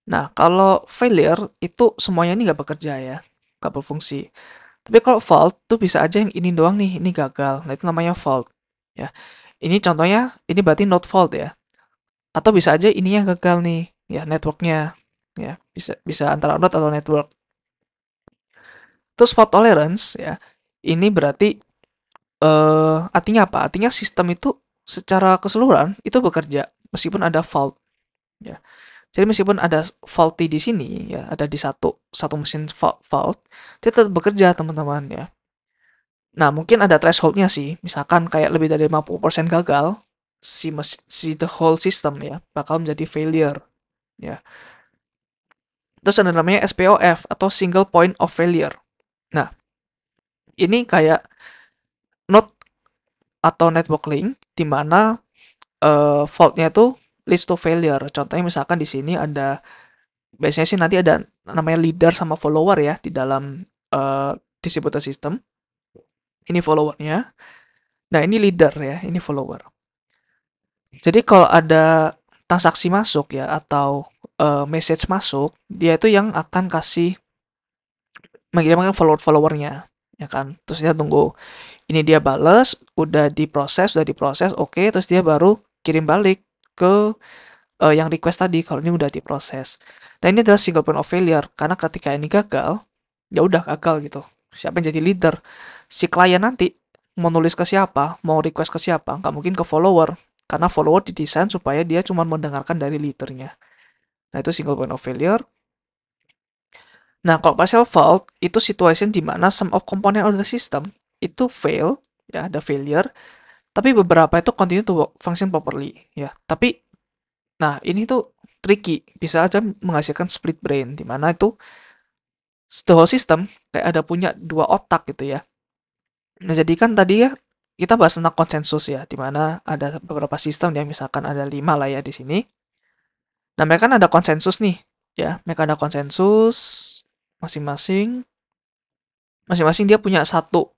Nah kalau failure itu semuanya ini nggak bekerja ya, nggak berfungsi. Tapi kalau fault tuh bisa aja yang ini doang nih, ini gagal. Nah itu namanya fault ya. Ini contohnya, ini berarti not fault ya. Atau bisa aja ininya gagal nih, ya networknya ya bisa bisa antara node atau network. Terus fault tolerance ya, ini berarti artinya apa? Artinya sistem itu secara keseluruhan itu bekerja meskipun ada fault ya. Jadi meskipun ada faulty di sini ya, ada di satu satu mesin fault, dia tetap bekerja teman-teman ya. Nah, mungkin ada thresholdnya sih. Misalkan kayak lebih dari 50% gagal, si the whole system ya bakal menjadi failure ya. Terus ada namanya SPOF atau single point of failure. Nah, ini kayak node atau network link di mana faultnya itu leads to failure. Contohnya misalkan di sini ada biasanya sih nanti ada namanya leader sama follower ya di dalam distributed system. Ini followernya. Nah, ini leader ya, ini follower. Jadi kalau ada transaksi masuk ya atau message masuk, dia itu yang akan kasih mengirimkan followernya ya kan. Terus dia tunggu ini dia bales, udah diproses, oke, terus dia baru kirim balik ke yang request tadi kalau ini udah diproses. Nah, ini adalah single point of failure karena ketika ini gagal, ya udah gagal gitu. Siapa yang jadi leader? Si klien nanti mau nulis ke siapa, mau request ke siapa, nggak mungkin ke follower karena follower didesain supaya dia cuma mendengarkan dari leadernya. Nah, itu single point of failure. Nah, kalau partial fault itu situation di mana some of component of the system itu fail, ya ada failure, tapi beberapa itu continue to function properly, ya. Tapi, nah ini tuh tricky, bisa aja menghasilkan split brain, di mana itu the whole system kayak ada punya dua otak gitu ya. Nah, jadi kan tadi ya kita bahas tentang konsensus ya, di mana ada beberapa sistem ya, misalkan ada 5 lah ya di sini. Nah, mereka kan ada konsensus nih, ya. Mereka ada konsensus masing-masing. Masing-masing dia punya satu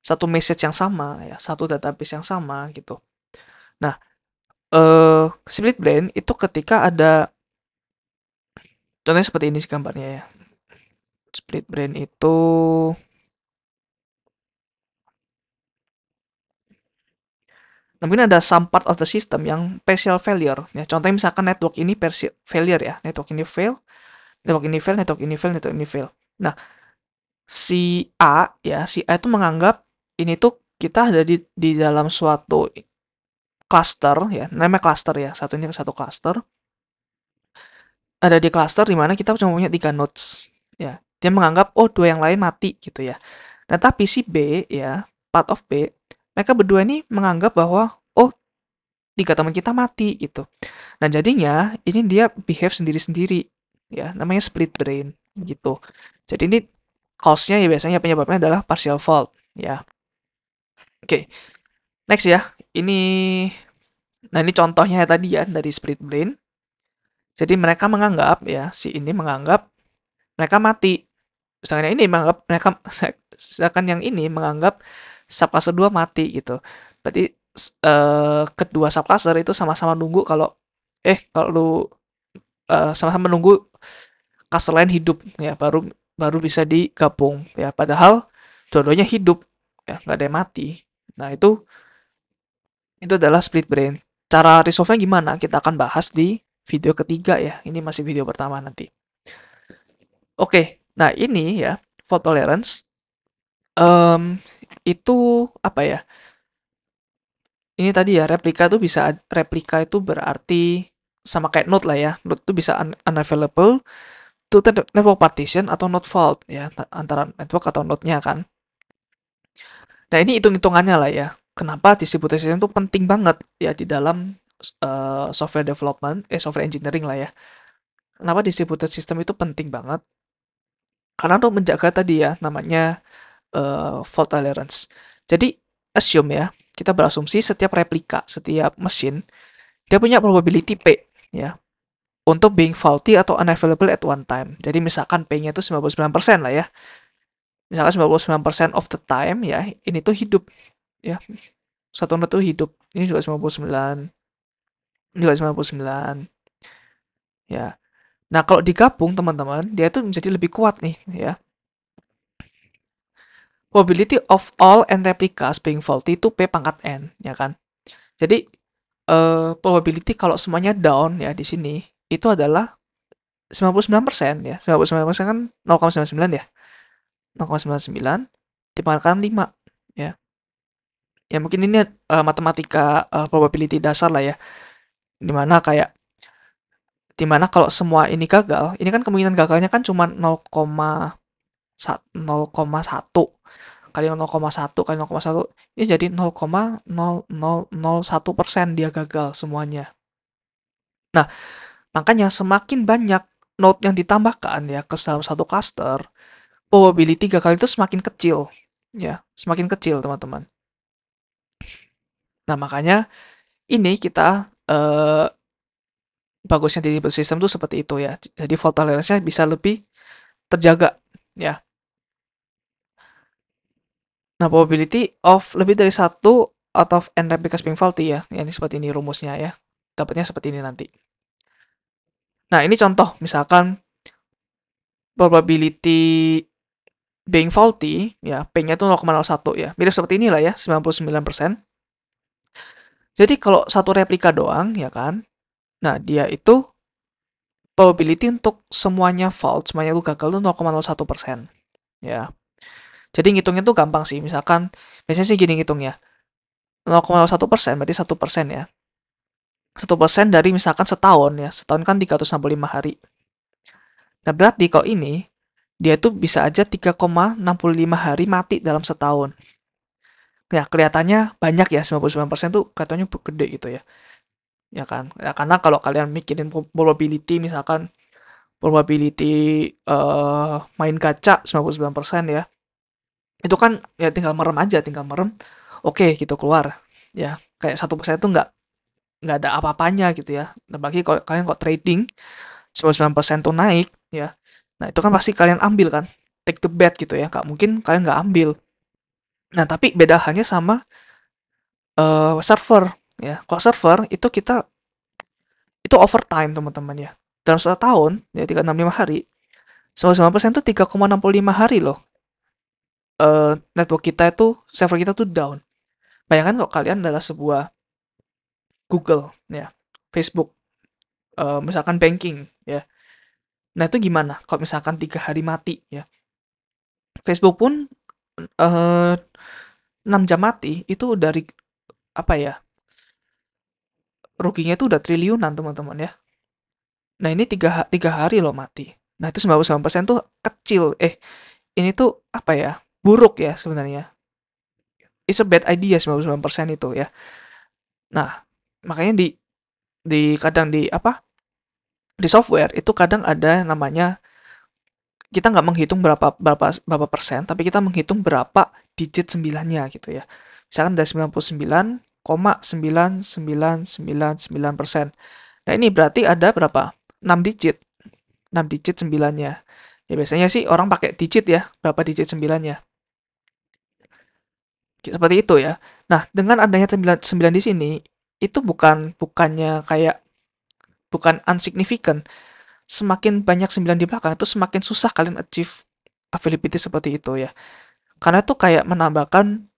satu message yang sama ya, satu database yang sama gitu. Nah, split brain itu ketika ada contohnya seperti ini sih gambarnya ya. Split brain itu mungkin ada some part of the system yang partial failure ya. Contohnya misalkan network ini partial failure ya. Network ini fail, network ini fail, network ini fail, network ini fail. Nah, si A ya, si A itu menganggap ini tuh kita ada di dalam suatu cluster ya, namanya cluster ya, satunya satu cluster. Ada di cluster di mana kita cuma punya 3 nodes ya. Dia menganggap oh dua yang lain mati gitu ya. Nah, tapi si B ya, part of B, mereka berdua ini menganggap bahwa oh tiga teman kita mati gitu. Nah, jadinya ini dia behave sendiri-sendiri ya, namanya split brain gitu. Jadi ini cause-nya ya biasanya penyebabnya adalah partial fault ya. Oke, next ya. Ini contohnya tadi ya dari split brain. Jadi mereka menganggap ya, si ini menganggap mereka mati. Misalnya ini menganggap mereka sedangkan yang ini menganggap subcluster 2 mati gitu. Berarti kedua subcluster itu sama-sama nunggu kalau lu sama-sama menunggu cluster lain hidup ya baru baru bisa digabung ya padahal dua-duanya hidup ya nggak ada yang mati. Nah, itu adalah split brain. Cara resolve-nya gimana? Kita akan bahas di video ketiga ya. Ini masih video pertama nanti. Oke, nah ini ya fault tolerance itu apa ya? Ini tadi ya replika itu berarti sama kayak node lah ya. Node itu bisa unavailable to the network partition atau node fault ya antara network atau node-nya kan. Nah, ini hitung-hitungannya lah ya. Kenapa distributed system itu penting banget ya di dalam software engineering lah ya. Kenapa distributed system itu penting banget? Karena untuk menjaga tadi ya namanya fault tolerance. Jadi assume ya, kita berasumsi setiap replika, setiap mesin dia punya probability P ya untuk being faulty atau unavailable at one time. Jadi misalkan P-nya itu 99% lah ya. Misalkan 99% of the time ya, ini tuh hidup ya. Satu node tuh hidup. Ini juga 99, ini juga 99 ya. Nah, kalau digabung teman-teman, dia tuh menjadi lebih kuat nih ya. Probability of all n replicas being faulty itu P pangkat N, ya kan? Jadi, probability kalau semuanya down ya di sini, itu adalah 99% ya. 99% kan 0,99 ya. 0,99 dipangkatkan 5 ya. Ya mungkin ini matematika probability dasar lah ya. Dimana kayak dimana kalau semua ini gagal, ini kan kemungkinan gagalnya kan cuma 0,1 kali 0,1 kali 0,1 ini jadi 0,0001% dia gagal semuanya. Nah, makanya semakin banyak node yang ditambahkan ya ke dalam satu cluster, probability gagal itu semakin kecil. Ya, semakin kecil, teman-teman. Nah, makanya ini kita bagusnya di sistem tuh seperti itu ya. Jadi fault tolerance-nya bisa lebih terjaga ya. Nah, probability of lebih dari satu out of n replicas being faulty ya. Ya, ini seperti ini rumusnya ya. Dapatnya seperti ini nanti. Nah, ini contoh misalkan probability being faulty ya, P-nya itu 0,01 ya. Mirip seperti inilah ya, 99%. Jadi kalau satu replika doang ya kan. Nah, dia itu probability untuk semuanya fault, semuanya itu gagal itu 0,01% ya. Jadi ngitungnya tuh gampang sih. Misalkan biasanya sih gini ngitungnya. 0,01% berarti 1% ya. 1% dari misalkan setahun ya. Setahun kan 365 hari. Nah, berarti kalau ini dia tuh bisa aja 3,65 hari mati dalam setahun. Ya, kelihatannya banyak ya, 99% tuh kelihatannya gede gitu ya. Ya kan? Ya, karena kalau kalian mikirin probability, misalkan probability main gacha 99% ya. Itu kan ya tinggal merem aja, tinggal merem. Oke, gitu keluar. Ya, kayak 1% itu nggak ada apa-apanya gitu ya. Nah, bagi kalau kalian kok trading 99% tuh naik ya. Nah, itu kan pasti kalian ambil kan. Take the bet gitu ya. Nggak mungkin kalian nggak ambil. Nah, tapi beda halnya sama server ya. Kalau server itu overtime teman-teman ya. Dalam satu tahun ya 365 hari, 99% itu 3,65 hari loh. Network kita itu server kita tuh down. Bayangkan kalau kalian adalah sebuah Google ya, Facebook, misalkan banking ya. Nah, itu gimana kalau misalkan 3 hari mati ya. Facebook pun 6 jam mati itu dari apa ya? ruginya itu udah triliunan teman-teman ya. Nah ini tiga hari loh mati. Nah itu 99% tuh kecil. Ini tuh apa ya? Buruk ya sebenarnya. It's a bad idea 99% itu ya. Nah, makanya di kadang di apa? Di software itu kadang ada namanya kita nggak menghitung berapa berapa berapa persen, tapi kita menghitung berapa digit sembilannya gitu ya. Misalkan dari 99,99999%. Nah, ini berarti ada berapa? 6 digit. 6 digit sembilannya. Ya biasanya sih orang pakai digit ya, berapa digit sembilannya. Seperti itu ya. Nah, dengan adanya 9, 9 di sini, itu bukannya kayak bukan unsignificant. Semakin banyak 9 di belakang itu semakin susah kalian achieve availability seperti itu ya. Karena itu kayak menambahkan,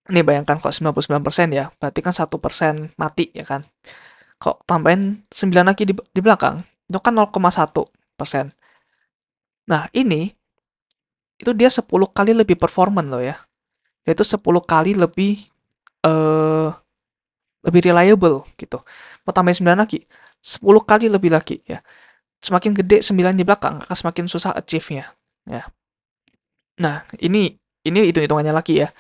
nih bayangkan kok 99% ya, berarti kan 1% mati ya kan. Kok tambahin 9 lagi di belakang, itu kan 0,1%. Nah ini, itu dia 10 kali lebih performan loh ya. Yaitu 10 kali eh, lebih reliable gitu. Mau tambahin 9 lagi, 10 kali lebih lagi ya. Semakin gede 9 di belakang, akan semakin susah achieve-nya. Ya. Nah, ini hitung-hitungannya lagi ya.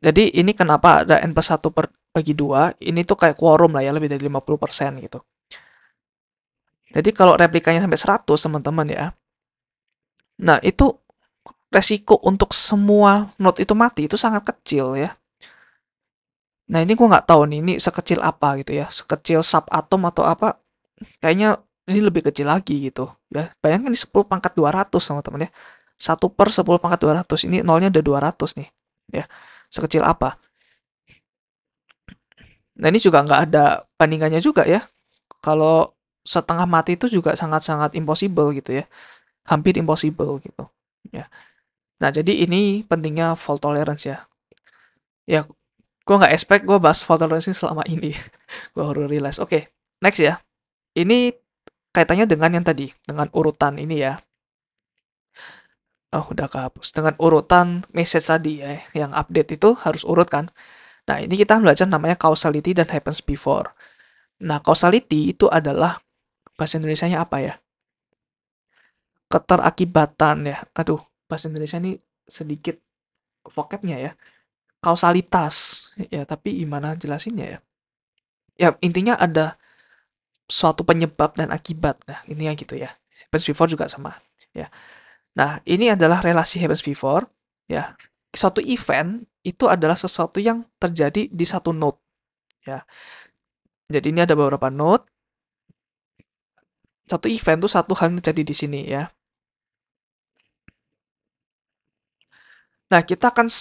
Jadi ini kenapa ada n plus 1 bagi 2, ini tuh kayak quorum lah ya, lebih dari 50% gitu. Jadi kalau replikanya sampai 100 teman-teman ya, nah itu resiko untuk semua node itu mati itu sangat kecil ya. Nah ini gue nggak tahu nih, ini sekecil apa gitu ya, sekecil subatom atau apa, kayaknya ini lebih kecil lagi gitu. Ya, bayangkan ini 10 pangkat 200 teman-teman ya. 1/10 pangkat 200, ini nolnya udah 200 nih. Ya, sekecil apa. Nah ini juga nggak ada bandingannya juga ya. Kalau setengah mati itu juga sangat-sangat impossible gitu ya. Hampir impossible gitu. Ya. Nah, jadi ini pentingnya fault tolerance ya. Ya, gue nggak expect gue bahas fault tolerance ini selama ini. Gue baru realize. Oke, next ya. Ini kaitannya dengan yang tadi, dengan urutan ini ya. Oh, udah kehapus. Dengan urutan message tadi ya, yang update itu harus urut kan. Nah, ini kita belajar namanya causality dan happens before. Nah, causality itu adalah bahasa Indonesianya apa ya? Keterakibatan ya. Aduh, bahasa Indonesia ini sedikit vocabnya ya. Kausalitas. Ya, tapi gimana jelasinnya ya? Ya, intinya ada suatu penyebab dan akibat. Nah, ini ya gitu ya. Happens before juga sama. Ya. Nah, ini adalah relasi happens before. Ya. Suatu event itu adalah sesuatu yang terjadi di satu node. Ya. Jadi ini ada beberapa node. Satu event itu satu hal yang terjadi di sini ya. Nah, kita akan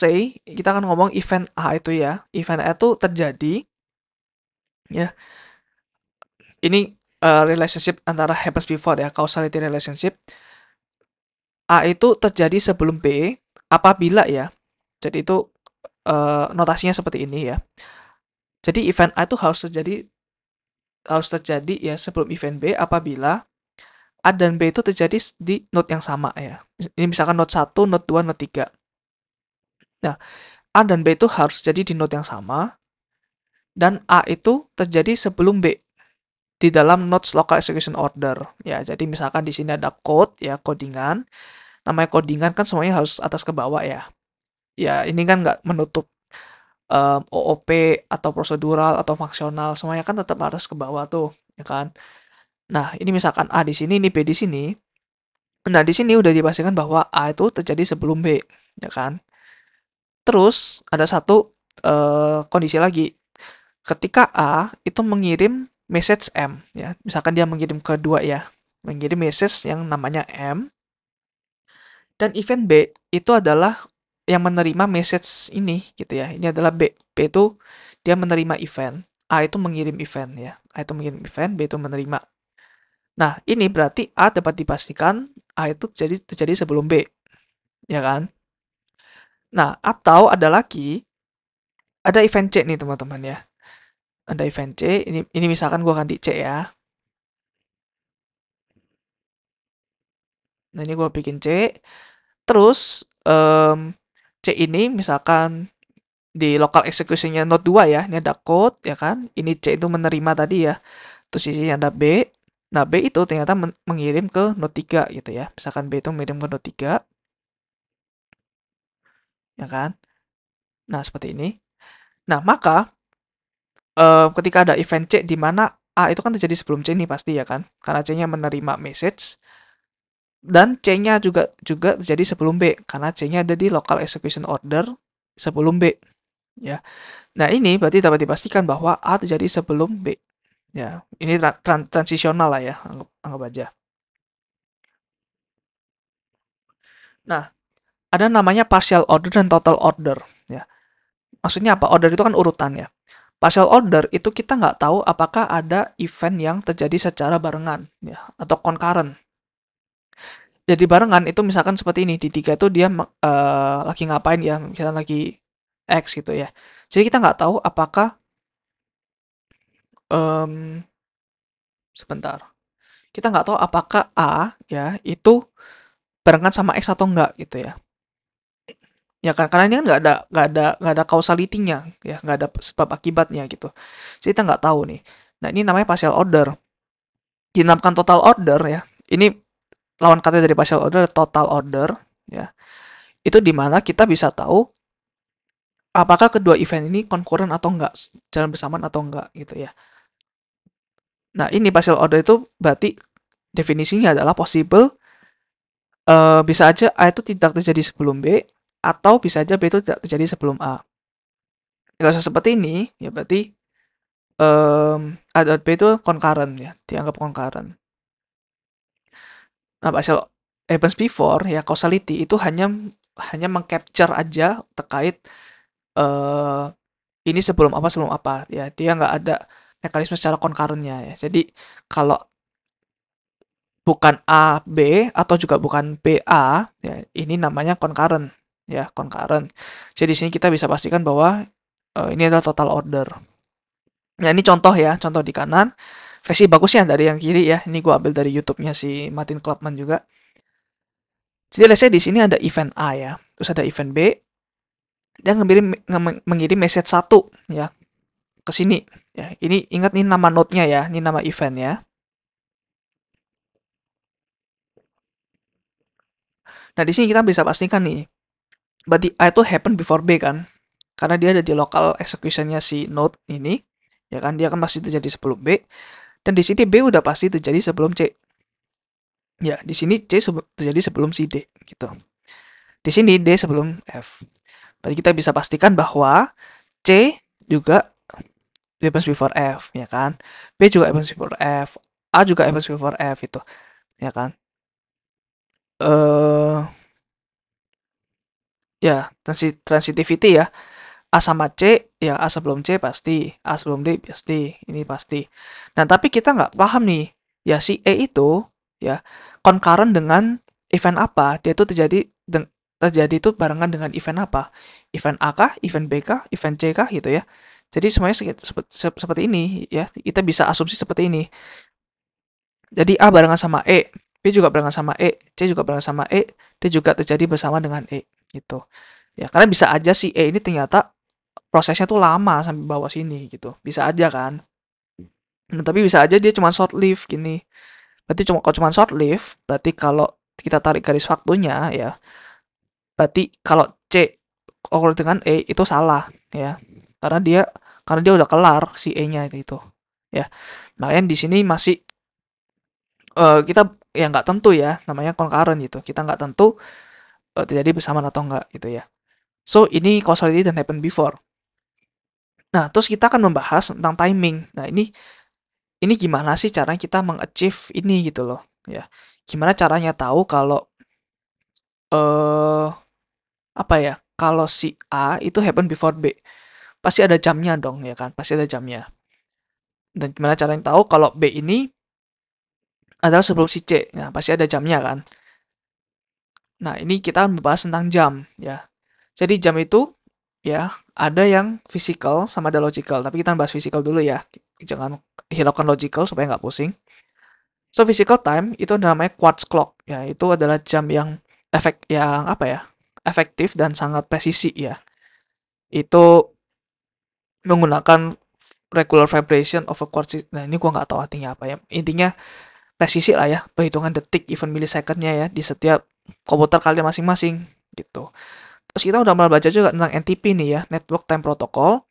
ngomong event A itu ya. Event A itu terjadi ya. Ini relationship antara happens before ya, causality relationship. A itu terjadi sebelum B apabila ya. Jadi itu notasinya seperti ini ya. Jadi event A itu harus terjadi ya sebelum event B apabila A dan B itu terjadi di node yang sama ya. Ini misalkan node 1, node 2, node 3. Nah, A dan B itu harus jadi di node yang sama dan A itu terjadi sebelum B di dalam nodes local execution order. Ya, jadi misalkan di sini ada code ya, codingan. Namanya codingan kan semuanya harus atas ke bawah ya. Ya, ini kan nggak menutup OOP atau prosedural atau fungsional, semuanya kan tetap atas ke bawah tuh, ya kan. Nah, ini misalkan A di sini, ini B di sini. Nah, di sini udah dipastikan bahwa A itu terjadi sebelum B, ya kan. Terus ada satu kondisi lagi. Ketika A itu mengirim message M, ya, misalkan dia mengirim kedua ya, mengirim message yang namanya M, dan event B itu adalah yang menerima message ini gitu ya. Ini adalah B. B itu dia menerima event. A itu mengirim event ya. A itu mengirim event, B itu menerima. Nah, ini berarti A dapat dipastikan A itu terjadi sebelum B, ya kan? Nah, atau ada lagi, ada event C nih teman-teman ya. Ada event C, ini misalkan gua ganti C ya. Nah, ini gua bikin C. Terus C ini misalkan di local execution-nya node 2 ya. Ini ada code ya kan. Ini C itu menerima tadi ya. Terus di sini ada B. Nah, B itu ternyata mengirim ke node 3 gitu ya. Misalkan B itu mengirim ke node 3 ya kan. Nah, seperti ini. Nah, maka ketika ada event C di mana A itu kan terjadi sebelum C nih pasti ya kan. Karena C-nya menerima message dan C-nya juga juga terjadi sebelum B karena C-nya ada di local execution order sebelum B ya. Nah, ini berarti dapat dipastikan bahwa A terjadi sebelum B. Ya, ini transisional lah ya, anggap aja. Nah, ada namanya partial order dan total order ya. Maksudnya apa? Order itu kan urutan ya. Partial order itu kita nggak tahu apakah ada event yang terjadi secara barengan ya atau concurrent. Jadi barengan itu misalkan seperti ini di tiga itu dia lagi ngapain ya, misalnya lagi X gitu ya. Jadi kita nggak tahu apakah em, sebentar. Kita nggak tahu apakah A ya itu barengan sama X atau enggak gitu ya. Ya kan karena ini kan nggak ada causality-nya ya, nggak ada sebab akibatnya gitu. Jadi kita nggak tahu nih. Nah, ini namanya partial order. Dinamakan total order ya. Ini lawan kata dari partial order total order ya. Itu dimana kita bisa tahu apakah kedua event ini concurrent atau enggak, jalan bersamaan atau enggak gitu ya. Nah, ini partial order itu berarti definisinya adalah possible bisa aja A itu tidak terjadi sebelum B atau bisa aja B itu tidak terjadi sebelum A. Kalau seperti ini ya berarti A dan B itu concurrent ya, dianggap concurrent. Nah, partial happens before ya causality itu hanya mengcapture aja terkait eh ini sebelum apa ya, dia nggak ada mekanisme secara concurrentnya ya. Jadi kalau bukan A B atau juga bukan B A ya, ini namanya concurrent ya, concurrent. Jadi di sini kita bisa pastikan bahwa ini adalah total order. Nah, ini contoh ya, contoh di kanan. Versi bagusnya dari yang kiri ya. Ini gue ambil dari YouTube-nya si Martin Klapman juga. Jadi let's say di sini ada event A ya, terus ada event B. Dia mengirim message satu ya ke sini. Ya, ini ingat nih nama node-nya ya, ini nama event ya. Nah, di sini kita bisa pastikan nih, berarti A itu happen before B kan? Karena dia ada di local execution-nya si node ini, ya kan? Dia kan pasti terjadi sebelum B. Dan di sini B udah pasti terjadi sebelum C. Ya, di sini C terjadi sebelum si D gitu. Di sini D sebelum F. Berarti kita bisa pastikan bahwa C juga happens before F, ya kan? B juga happens before F, A juga happens before F itu, ya kan? Eh ya, transitivity ya. A sama C, ya A sebelum C pasti, A sebelum D pasti, ini pasti. Nah, tapi kita nggak paham nih, ya si E itu, ya, concurrent dengan event apa, dia itu terjadi itu barengan dengan event apa, event A kah, event B kah, event C kah, gitu ya. Jadi semuanya seperti ini, ya, kita bisa asumsi seperti ini. Jadi A barengan sama E, B juga barengan sama E, C juga barengan sama E, D juga terjadi bersama dengan E, gitu. Ya, karena bisa aja si E ini ternyata prosesnya tuh lama sampai bawah sini gitu. Bisa aja kan. Nah, tapi bisa aja dia cuma short live gini. Berarti kalau cuma short live, berarti kalau kita tarik garis waktunya ya, berarti kalau C kalau dengan E itu salah ya. Karena dia udah kelar si E-nya itu. Ya. Makanya di sini masih kita ya nggak tentu ya, namanya concurrent gitu. Kita nggak tentu terjadi bersamaan atau enggak gitu ya. So, ini causality dan happen before. Nah, terus kita akan membahas tentang timing. Nah, ini gimana sih caranya kita mengachieve ini gitu loh ya, gimana caranya tahu kalau eh apa ya, kalau si A itu happen before B, pasti ada jamnya dong ya kan, pasti ada jamnya. Dan gimana caranya tahu kalau B ini adalah sebelum si C, nah pasti ada jamnya kan. Nah, ini kita membahas tentang jam ya. Jadi jam itu ya ada yang physical sama ada logical, tapi kita bahas physical dulu ya, jangan hiraukan logical supaya nggak pusing. So, physical time itu namanya quartz clock. Ya, itu adalah jam yang yang apa ya? Efektif dan sangat presisi ya. itu menggunakan regular vibration of a quartz. Nah, ini gua nggak tahu artinya apa ya. Intinya presisi lah ya, perhitungan detik even millisecondnya ya di setiap komputer kalian masing-masing gitu. Terus kita udah mulai baca juga tentang NTP nih ya, Network Time Protocol.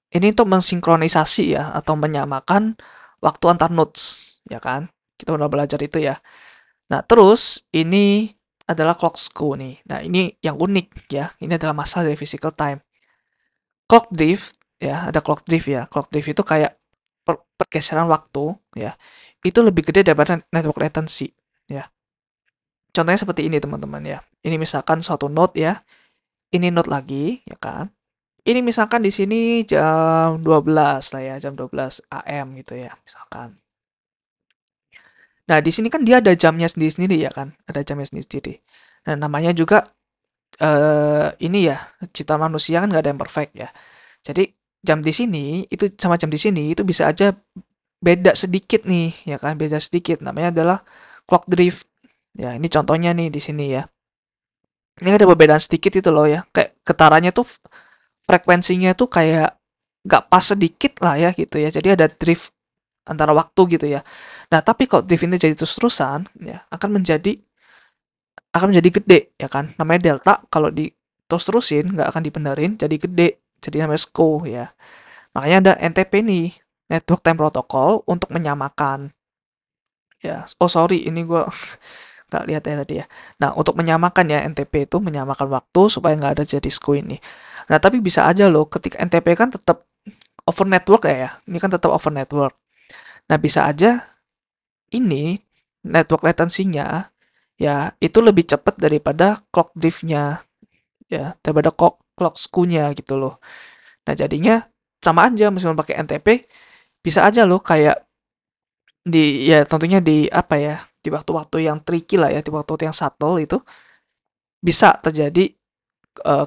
Ini untuk mensinkronisasi ya atau menyamakan waktu antar nodes, ya kan? Kita udah belajar itu ya. Nah, terus ini adalah clock skew nih. Nah, ini yang unik ya. Ini adalah masalah dari physical time. Clock drift ya, ada clock drift ya. Clock drift itu kayak pergeseran waktu ya. Itu lebih gede daripada network latency ya. Contohnya seperti ini teman-teman ya. Ini misalkan suatu node ya. Ini node lagi ya kan. Ini misalkan di sini jam 12 lah ya, jam 12 AM gitu ya, misalkan. Nah, di sini kan dia ada jamnya sendiri-sendiri ya kan, ada jamnya sendiri-sendiri. Nah, namanya juga ini ya, ciptaan manusia kan nggak ada yang perfect ya. Jadi jam di sini itu sama jam di sini itu bisa aja beda sedikit nih, ya kan, beda sedikit. Namanya adalah clock drift. Ya, ini contohnya nih di sini ya. Ini ada perbedaan sedikit itu loh ya, kayak getarannya tuh frekuensinya tuh kayak nggak pas sedikit lah ya gitu ya. Jadi ada drift antara waktu gitu ya. Nah, tapi kalau drift ini jadi terus-terusan ya akan menjadi gede ya kan. Namanya delta kalau di terus-terusin nggak akan dibenerin jadi gede. Jadi namanya SCO ya. Makanya ada NTP nih, Network Time Protocol untuk menyamakan ya. Oh sorry, ini gue nggak lihat ya tadi ya. Nah, untuk menyamakan ya NTP itu menyamakan waktu supaya nggak ada jadi SCO ini. Nah, tapi bisa aja loh ketika NTP kan tetap over network ya. Ini kan tetap over network. Nah, bisa aja ini network latency-nya ya itu lebih cepat daripada clock drift-nya ya, daripada clock skew-nya gitu loh. Nah, jadinya sama aja meskipun pakai NTP bisa aja loh kayak ya tentunya di apa ya, di waktu-waktu yang tricky lah ya, di waktu-waktu yang subtle itu bisa terjadi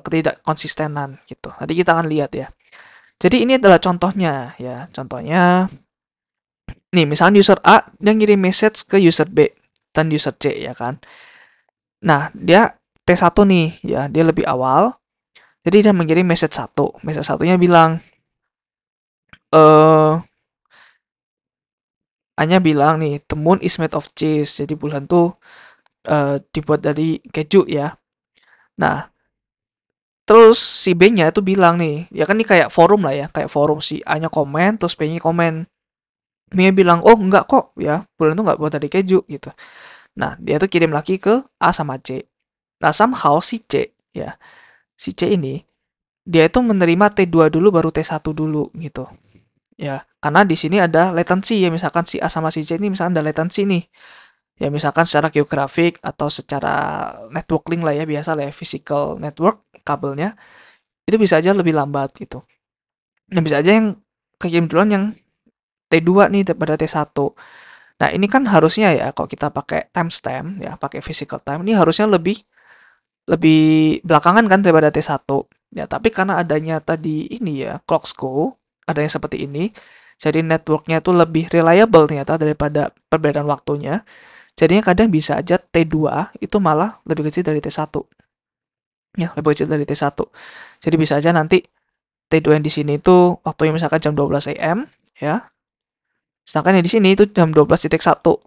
ketidak konsistenan gitu. Nanti kita akan lihat ya. Jadi ini adalah contohnya ya. Contohnya nih misalnya user A dia ngirim message ke user B dan user C ya kan. Nah, dia T1 nih ya, dia lebih awal. Jadi dia mengirim message satu. Message satunya bilang eh hanya bilang nih, the moon is made of cheese. Jadi bulan tuh dibuat dari keju ya. Nah, terus si B-nya itu bilang nih, ya kan ini kayak forum lah ya, kayak forum si A-nya komen, terus B-nya komen. B-nya bilang, oh enggak kok ya, bulan tuh nggak buat dari keju gitu. Nah, dia tuh kirim lagi ke A sama C. Nah, somehow si C, ya, si C ini, dia itu menerima T2 dulu baru T1 dulu gitu. Ya, karena di sini ada latency ya, misalkan si A sama si C ini misalkan ada latency nih. Ya, misalkan secara geografik atau secara network link lah ya, biasa lah ya, physical network, kabelnya, itu bisa aja lebih lambat gitu. Nah, bisa aja yang kekirim duluan yang T2 nih daripada T1. Nah, ini kan harusnya ya kalau kita pakai timestamp ya, pakai physical time, ini harusnya lebih lebih belakangan kan daripada T1. Ya, tapi karena adanya tadi ini ya, clock skew, adanya seperti ini, jadi networknya itu lebih reliable ternyata daripada perbedaan waktunya. Jadinya kadang bisa aja T2 itu malah lebih kecil dari T1. Ya, lebih kecil dari T1. Jadi bisa aja nanti T2 yang di sini itu waktunya misalkan jam 12 AM ya. Sedangkan yang di sini itu jam 12.1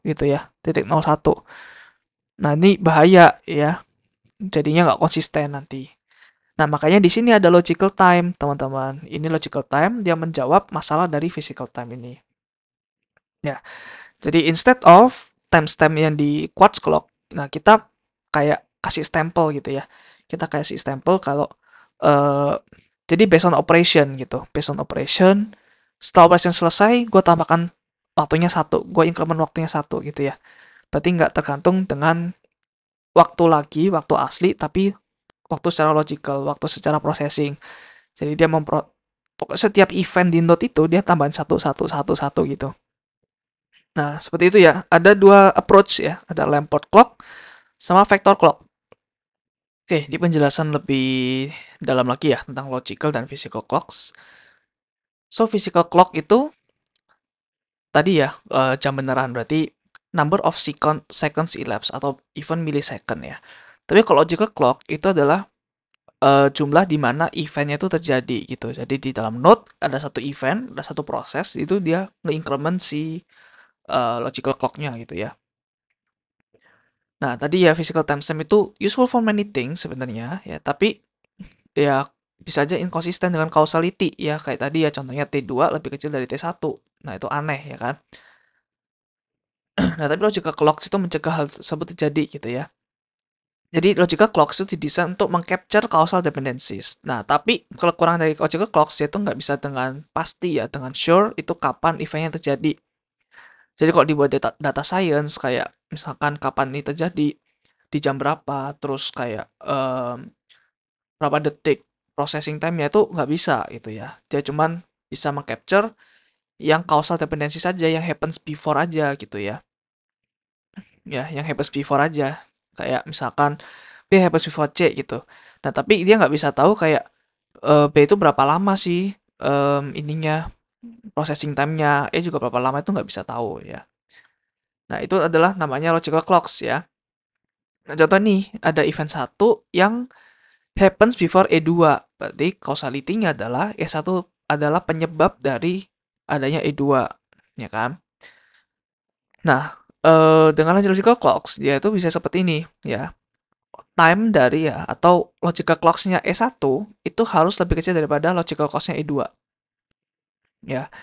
gitu ya, titik 01. Nah, ini bahaya ya. Jadinya nggak konsisten nanti. Nah, makanya di sini ada logical time, teman-teman. Ini logical time, dia menjawab masalah dari physical time ini. Ya, jadi instead of timestamp yang di quartz clock, nah kita kayak kasih stempel gitu ya. Kita kasih stempel kalau uh, jadi based on operation gitu. Based on operation, setelah operation selesai, gue tambahkan waktunya satu, gue increment waktunya satu gitu ya. Berarti nggak tergantung dengan waktu lagi, waktu asli, tapi waktu secara logical, waktu secara processing. Jadi dia pokoknya setiap event di node itu dia tambahin satu satu satu satu gitu. Nah, seperti itu ya. Ada dua approach ya. Ada Lamport clock sama vector clock. Oke, di penjelasan lebih dalam lagi ya tentang logical dan physical clocks. So, physical clock itu tadi ya jam beneran berarti number of seconds elapsed atau even millisecond ya. Tapi kalau logical clock itu adalah jumlah di mana eventnya itu terjadi gitu. Jadi di dalam node ada satu event, ada satu proses, itu dia nge-increment si logical clock-nya gitu ya. Nah, tadi ya physical timestamp itu useful for many things sebenarnya ya, tapi ya bisa aja inconsistent dengan causality ya, kayak tadi ya contohnya T2 lebih kecil dari T1. Nah, itu aneh ya kan. Nah, tapi logical clocks itu mencegah hal tersebut terjadi gitu ya. Jadi logical clocks itu didesain untuk mengcapture causal dependencies. Nah, tapi kekurangan dari logical clocks itu nggak bisa dengan pasti ya, dengan sure itu kapan eventnya terjadi. Jadi kalau dibuat data science kayak misalkan kapan ini terjadi, di jam berapa, terus kayak berapa detik processing time-nya itu nggak bisa gitu ya. Dia cuman bisa mengcapture yang causal dependency saja, yang happens before aja gitu ya. Ya, yang happens before aja. Kayak misalkan B happens before C gitu. Nah, tapi dia nggak bisa tahu kayak B itu berapa lama sih ininya processing time-nya, E juga berapa lama itu nggak bisa tahu ya. Nah, itu adalah namanya logical clocks ya. Nah, contoh nih, ada event satu yang happens before E2. Berarti causality-nya adalah E1 adalah penyebab dari adanya E2, ya kan? Nah, dengan logical clocks, dia itu bisa seperti ini, ya. Time dari ya, atau logical clocks-nya E1 itu harus lebih kecil daripada logical clocks-nya E2, ya.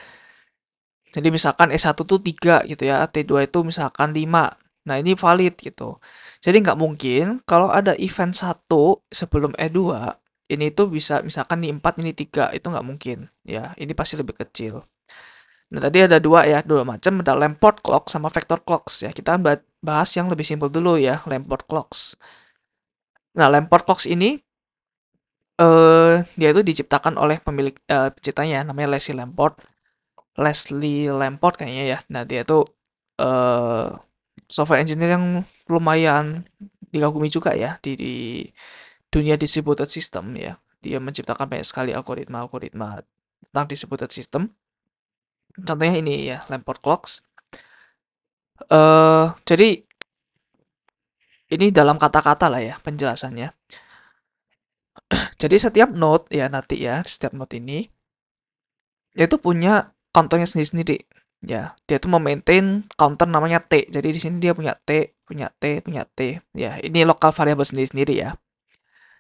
Jadi misalkan E1 tuh 3 gitu ya, T2 itu misalkan 5. Nah, ini valid gitu. Jadi nggak mungkin kalau ada event satu sebelum E2, ini tuh bisa misalkan nih 4, ini 3, itu nggak mungkin. Ya, ini pasti lebih kecil. Nah, tadi ada dua ya, dua macam, ada Lamport clock sama vector clocks ya. Kita bahas yang lebih simpel dulu ya, Lamport clocks. Nah, Lamport clocks ini dia itu diciptakan oleh pemilik penciptanya namanya Leslie Lamport kayaknya ya. Nah, dia tuh eh software engineer yang lumayan dikagumi juga ya di dunia distributed system ya. Dia menciptakan banyak sekali algoritma-algoritma tentang distributed system. Contohnya ini ya, Lamport clocks. Jadi ini dalam kata-kata lah ya penjelasannya. Jadi setiap node ya nanti ya, setiap node ini dia tuh punya counternya sendiri-sendiri. Ya, dia tuh memaintain counter namanya T. Jadi di sini dia punya T, punya T, punya T. Ya, ini lokal variabel sendiri-sendiri ya.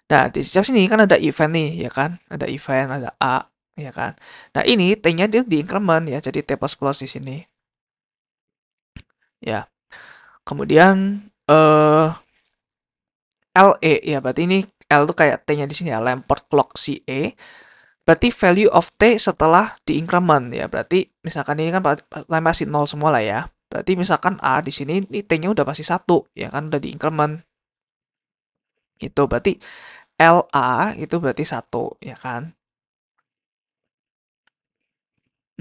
Nah, di setiap sini kan ada event nih, ya kan? Ada event, ada A, ya kan? Nah, ini T-nya dia di increment ya, jadi T++ di sini. Ya. Kemudian LE ya, berarti ini L tuh kayak T-nya di sini ya, Lamport clock si E. Berarti value of T setelah di increment ya. Berarti misalkan ini kan masih 0 semua lah ya. Berarti misalkan A di sini ini T-nya udah pasti 1 ya kan udah di increment. Itu berarti LA itu berarti 1 ya kan.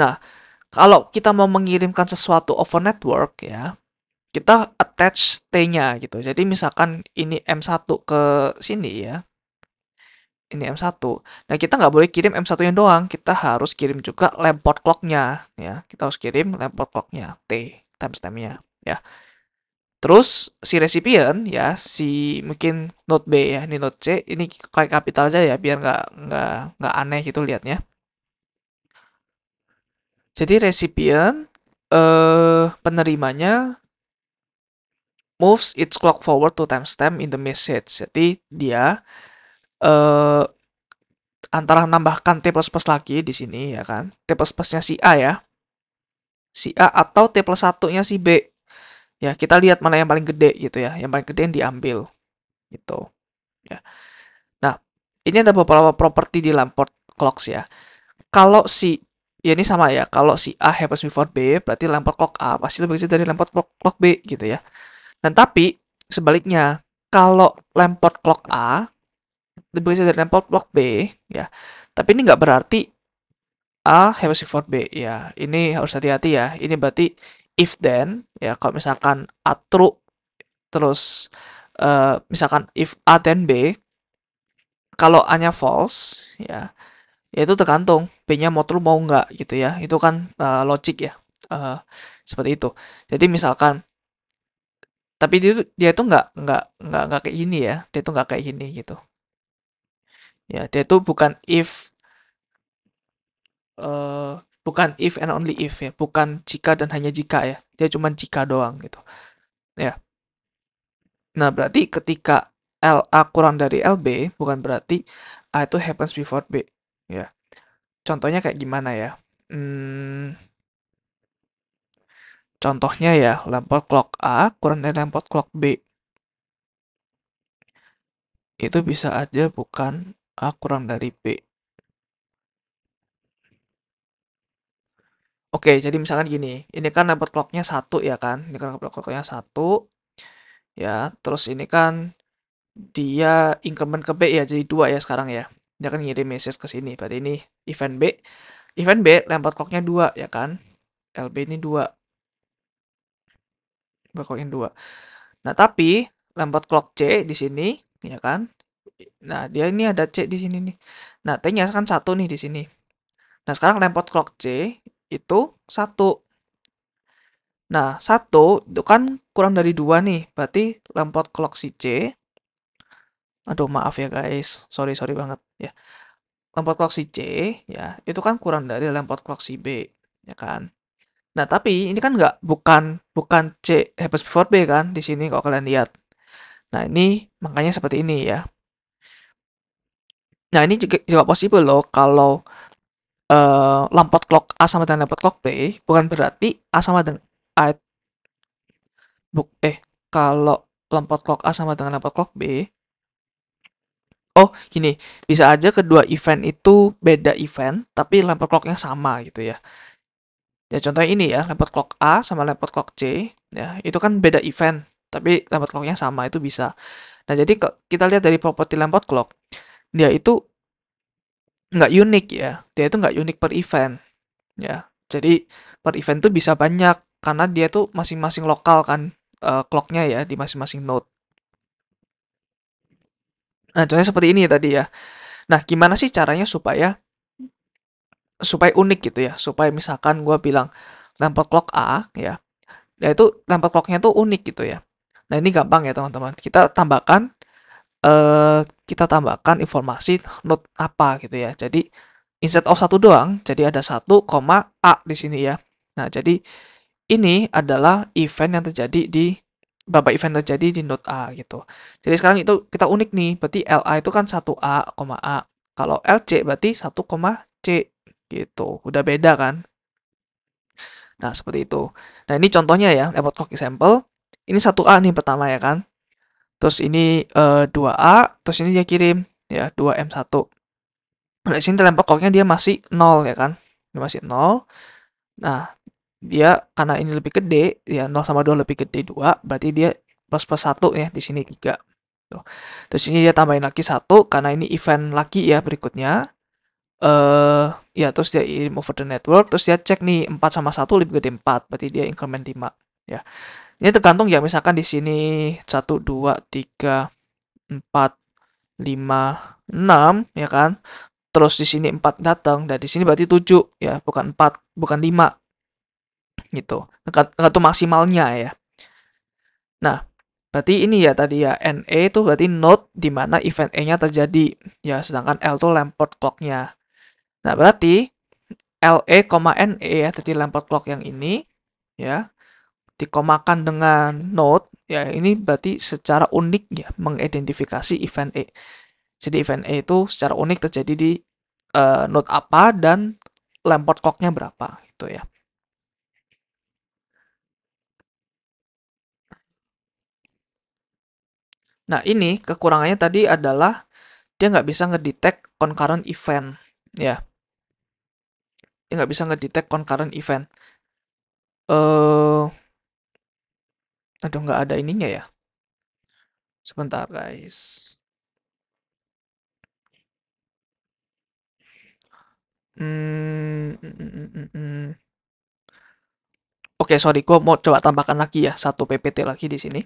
Nah, kalau kita mau mengirimkan sesuatu over network ya, kita attach T-nya gitu. Jadi misalkan ini M1 ke sini ya, ini M1. Nah, kita nggak boleh kirim M1-nya doang, kita harus kirim juga Lamport clock-nya ya. Kita harus kirim Lamport clock-nya, T, timestamp-nya ya. Terus si recipient ya, si mungkin node B ya, ini node C, ini kayak kapital aja ya biar nggak aneh gitu liatnya. Jadi recipient penerimanya moves its clock forward to timestamp in the message. Jadi dia eh antara menambahkan T++ lagi di sini ya kan. T++ nya si A ya. Si A atau T plus 1-nya si B. Ya, kita lihat mana yang paling gede gitu ya. Yang paling gede yang diambil gitu ya. Nah, ini ada beberapa properti di Lamport clocks ya. Kalau si ya ini sama ya. Kalau si A happens before B, berarti Lamport clock A pasti lebih kecil dari Lamport clock B gitu ya. Dan tapi sebaliknya, kalau Lamport clock A lebih kecil dari Lamport clock B, ya. Tapi ini nggak berarti A happens before B, ya. Ini harus hati-hati ya. Ini berarti if then, ya. Kalau misalkan A true, terus misalkan if A then B, kalau A-nya false, ya, ya itu tergantung B-nya mau true mau nggak gitu ya. Itu kan logic ya. Eh, seperti itu. Jadi misalkan tapi dia tuh nggak kayak gini ya. Dia tuh nggak kayak gini gitu. Ya, dia itu eh, bukan if and only if ya, bukan jika dan hanya jika ya. Dia cuma jika doang gitu. Ya. Nah, berarti ketika LA kurang dari LB, bukan berarti A itu happens before B. Ya. Contohnya kayak gimana ya? Hmm, contohnya ya, lampot clock A kurang dari lampot clock B. Itu bisa aja bukan A kurang dari B. Oke, jadi misalkan gini, ini kan lampot clocknya 1 ya kan? Ini kan lampot clocknya 1, ya. Terus ini kan dia increment ke B ya, jadi 2 ya sekarang ya. Dia kan ngirim message ke sini, berarti ini event B. Event B, lampot clocknya 2 ya kan? LB ini 2, lampot clocknya 2. Nah, tapi lampot clock C di sini, ya kan? Nah, dia ini ada C di sini nih. Nah, T-nya kan 1 nih di sini. Nah, sekarang lampot clock C itu 1. Nah, 1 itu kan kurang dari 2 nih. Berarti lampot clock si C, aduh maaf ya guys, sorry sorry banget ya. Lampot clock si C ya, itu kan kurang dari lampot clock si B, ya kan? Nah, tapi ini kan nggak bukan bukan C happens before B kan di sini kalau kalian lihat. Nah, ini makanya seperti ini ya. Nah, ini juga possible loh kalau lampot clock A sama dengan lampot clock B bukan berarti A sama dengan A kalau lampot clock A sama dengan lampot clock B. Oh, gini, bisa aja kedua event itu beda event, tapi lampot clocknya sama gitu ya. Ya contohnya ini ya, lampot clock A sama lampot clock C, ya itu kan beda event, tapi lampot clocknya sama, itu bisa. Nah, jadi kita lihat dari properti lampot clock, dia itu nggak unik ya, dia itu nggak unik per event, ya. Jadi per event tuh bisa banyak, karena dia tuh masing-masing lokal kan, clocknya ya, di masing-masing node. Nah, contohnya seperti ini tadi ya. Nah, gimana sih caranya supaya supaya unik gitu ya, supaya misalkan gue bilang lampot clock A ya, ya itu lampot clocknya tuh unik gitu ya. Nah ini gampang ya teman-teman, kita tambahkan informasi node apa gitu ya. Jadi instead of satu doang, jadi ada 1, A di sini ya. Nah jadi ini adalah event yang terjadi di beberapa event terjadi di node A gitu. Jadi sekarang itu kita unik nih, berarti LA itu kan 1A, A. Kalau LC berarti 1, C gitu. Udah beda kan? Nah, seperti itu. Nah, ini contohnya ya, lewat clock example. Ini 1A nih pertama ya kan. Terus ini 2A, terus ini dia kirim ya 2M1. Nah, di sini tempat clocknya dia masih 0 ya kan. Dia masih 0. Nah, dia karena ini lebih gede, ya 0 sama 2 lebih gede 2, berarti dia plus plus 1 ya, di sini 3. Tuh. Terus ini dia tambahin lagi 1, karena ini event lagi ya berikutnya. Ya terus dia kirim over the network, terus dia cek nih 4 sama 1 lebih gede 4, berarti dia increment 5 ya. Ini tergantung ya, misalkan di sini 1 2 3 4 5 6 ya kan. Terus di sini 4 datang dan di sini berarti 7 ya, bukan 4, bukan 5 gitu. Tergantung maksimalnya ya. Nah, berarti ini ya tadi ya NE itu berarti node di mana event E-nya terjadi ya, sedangkan L itu lamport clock-nya. Nah, berarti LE, NE ya, jadi lamport clock yang ini ya, dikomakan dengan node, ya ini berarti secara unik ya mengidentifikasi event E. Jadi event E itu secara unik terjadi di node apa dan lamport clock-nya berapa gitu ya. Nah ini kekurangannya tadi adalah dia nggak bisa ngedetect concurrent event ya. Dia nggak bisa ngedetect concurrent event. Eh, aduh nggak ada ininya ya. Sebentar guys. Oke, sorry, gue mau coba tambahkan lagi ya satu PPT lagi di sini.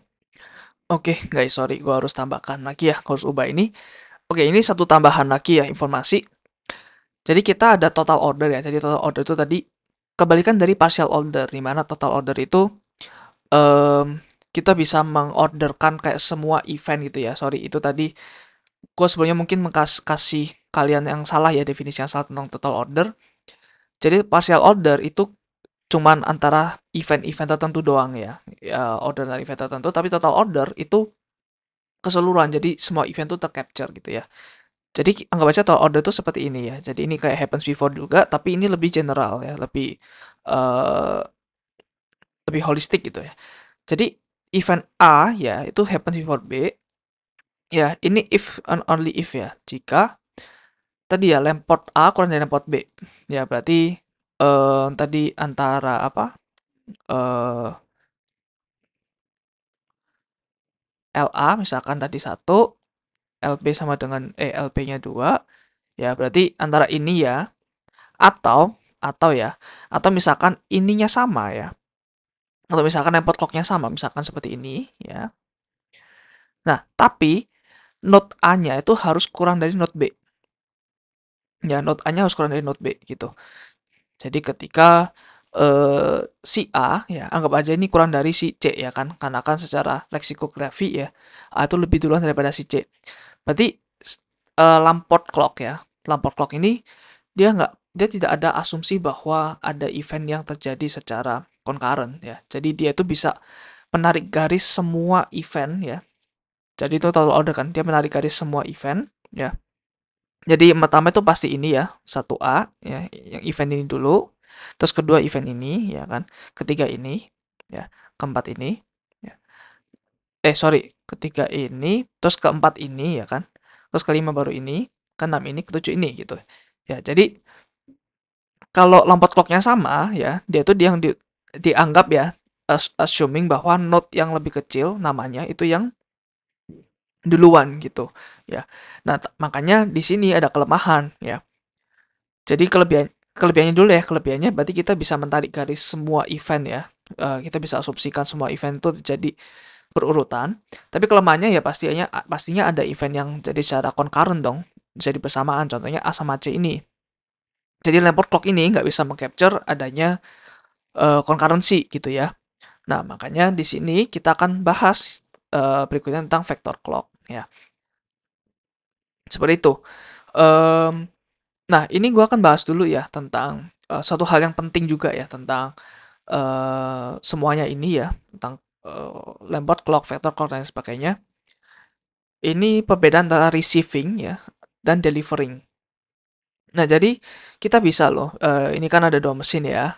Oke, guys, sorry, gue harus tambahkan lagi ya, harus ubah ini. Oke, ini satu tambahan lagi ya informasi. Jadi kita ada total order ya. Jadi total order itu tadi kebalikan dari partial order, di mana total order itu kita bisa mengorderkan kayak semua event gitu ya. Sorry, itu tadi gue sebelumnya mungkin kasih kalian yang salah ya, definisi yang salah tentang total order. Jadi partial order itu cuman antara event-event tertentu doang ya, order dari event tertentu, tapi total order itu keseluruhan, jadi semua event tuh tercapture gitu ya. Jadi anggap aja total order tuh seperti ini ya, jadi ini kayak happens before juga, tapi ini lebih general ya, uh, lebih holistik gitu ya. Jadi event A ya itu happens before B ya, ini if and only if ya, jika tadi ya lemport A kurang dari lemport B ya, berarti tadi antara apa, eh LA misalkan tadi satu, LB sama dengan LB-nya 2, ya berarti antara ini ya, atau ya, atau misalkan ininya sama ya, atau misalkan lemport clock-nya sama, misalkan seperti ini ya. Nah, tapi node A-nya itu harus kurang dari node B. Ya, node A-nya harus kurang dari node B gitu. Jadi ketika si A ya, anggap aja ini kurang dari si C ya kan, karena kan secara leksikografi ya, A itu lebih duluan daripada si C. Berarti Lamport clock ya, Lamport clock ini dia tidak ada asumsi bahwa ada event yang terjadi secara concurrent ya. Jadi dia itu bisa menarik garis semua event ya. Jadi itu total order kan, dia menarik garis semua event ya. Jadi yang pertama itu pasti ini ya, 1A ya, yang event ini dulu. Terus kedua event ini ya kan. Ketiga ini ya, keempat ini ya. Sorry, ketiga ini, terus keempat ini ya kan. Terus kelima baru ini, keenam ini, ketujuh ini gitu. Ya, jadi kalau lampat clock-nya sama ya, dia itu yang dianggap ya, assuming bahwa node yang lebih kecil namanya itu yang duluan gitu ya. Nah, makanya di sini ada kelemahan ya. Jadi kelebihannya dulu ya, kelebihannya berarti kita bisa menarik garis semua event ya. Kita bisa asumsikan semua event itu terjadi berurutan. Tapi kelemahannya ya pastinya ada event yang jadi secara concurrent dong, jadi bersamaan. Contohnya A sama C ini. Jadi Lamport clock ini nggak bisa mengcapture adanya concurrency gitu ya. Nah, makanya di sini kita akan bahas berikutnya tentang vector clock ya. Seperti itu. Um, nah, ini gue akan bahas dulu ya tentang suatu hal yang penting juga ya tentang semuanya ini ya, tentang Lamport clock, vector clock dan sebagainya. Ini perbedaan antara receiving ya dan delivering. Nah, jadi kita bisa loh, ini kan ada dua mesin ya.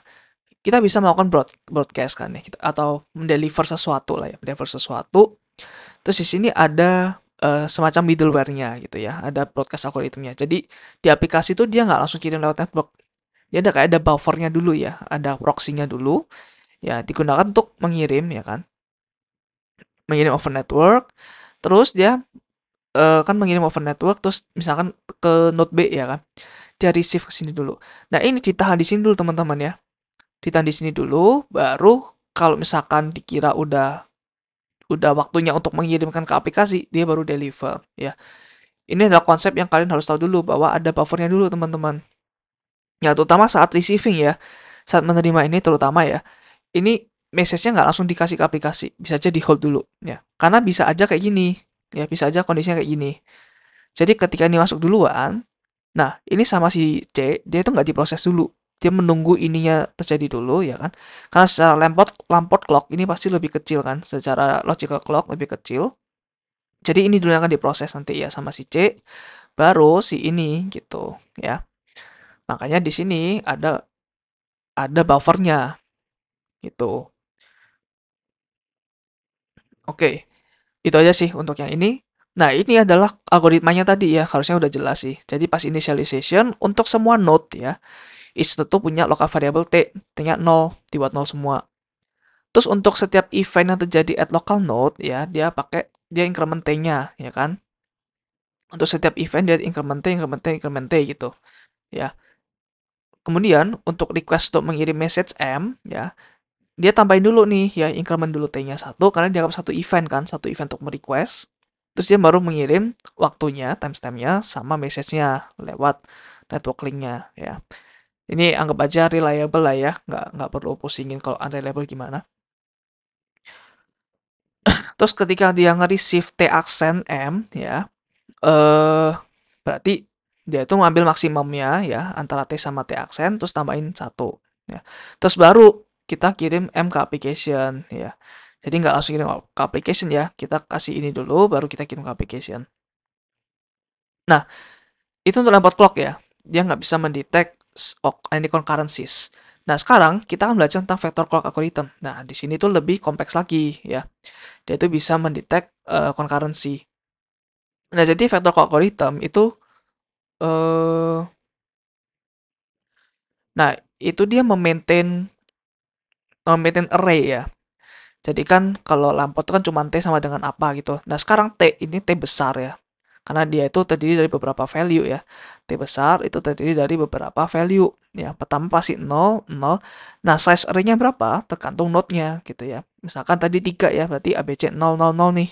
Kita bisa melakukan broadcast kan ya, atau mendeliver sesuatu lah ya, mendeliver sesuatu. Terus di sini ada semacam middleware-nya gitu ya, ada broadcast algoritmnya. Jadi di aplikasi itu dia nggak langsung kirim lewat network. Dia ada kayak ada buffernya dulu ya, ada proxy-nya dulu, ya digunakan untuk mengirim ya kan, mengirim over network. Terus dia kan mengirim over network, terus misalkan ke node B ya kan, dia receive ke sini dulu. Nah ini ditahan di sini dulu teman-teman ya, ditahan di sini dulu, baru kalau misalkan dikira udah waktunya untuk mengirimkan ke aplikasi, dia baru deliver ya. Ini adalah konsep yang kalian harus tahu dulu, bahwa ada buffernya dulu teman-teman. Ya terutama saat receiving ya, saat menerima ini terutama ya, ini message-nya nggak langsung dikasih ke aplikasi, bisa aja di hold dulu ya. Karena bisa aja kayak gini, ya bisa aja kondisinya kayak gini. Jadi ketika ini masuk duluan, nah ini sama si C, dia itu nggak diproses dulu. Dia menunggu ininya terjadi dulu ya kan. Karena secara lamport clock ini pasti lebih kecil kan, secara logical clock lebih kecil. Jadi ini dulu yang akan diproses nanti ya sama si C, baru si ini gitu ya. Makanya di sini ada buffernya gitu. Oke, itu aja sih untuk yang ini. Nah, ini adalah algoritmanya tadi ya, harusnya udah jelas sih. Jadi pas initialization untuk semua node ya, each node tuh punya local variable T, T-nya 0, dibuat 0 semua. Terus untuk setiap event yang terjadi at local node ya, dia increment T-nya ya kan. Untuk setiap event dia increment T, increment T, increment T gitu ya. Kemudian untuk request untuk mengirim message M ya, dia tambahin dulu nih ya, increment dulu T-nya 1 karena dianggap satu event kan, satu event untuk merequest. Terus dia baru mengirim waktunya, timestamp-nya sama message-nya lewat network link-nya ya. Ini anggap aja reliable lah ya, nggak perlu pusingin kalau unreliable gimana. Terus ketika dia nge-receive T accent M ya, eh berarti dia itu ngambil maksimumnya ya antara T sama T aksen terus tambahin satu ya. Terus baru kita kirim M ke application ya. Jadi nggak langsung kirim ke application ya. Kita kasih ini dulu baru kita kirim ke application. Nah, itu untuk lambat clock ya. Dia nggak bisa mendetek any concurrencies. Nah, sekarang kita akan belajar tentang vector clock algorithm. Nah, di sini tuh lebih kompleks lagi ya. Dia itu bisa mendetek concurrency. Nah, jadi vector clock algorithm itu eh nah, itu dia memaintain array ya. Jadi kan kalau lampot itu kan cuma T sama dengan apa gitu. Nah, sekarang T ini T besar ya. Karena dia itu terdiri dari beberapa value ya. T besar itu terdiri dari beberapa value. Ya, pertama pasti 0, 0. Nah, size array-nya berapa? Tergantung node-nya gitu ya. Misalkan tadi 3 ya, berarti ABC 0, 0, 0 nih.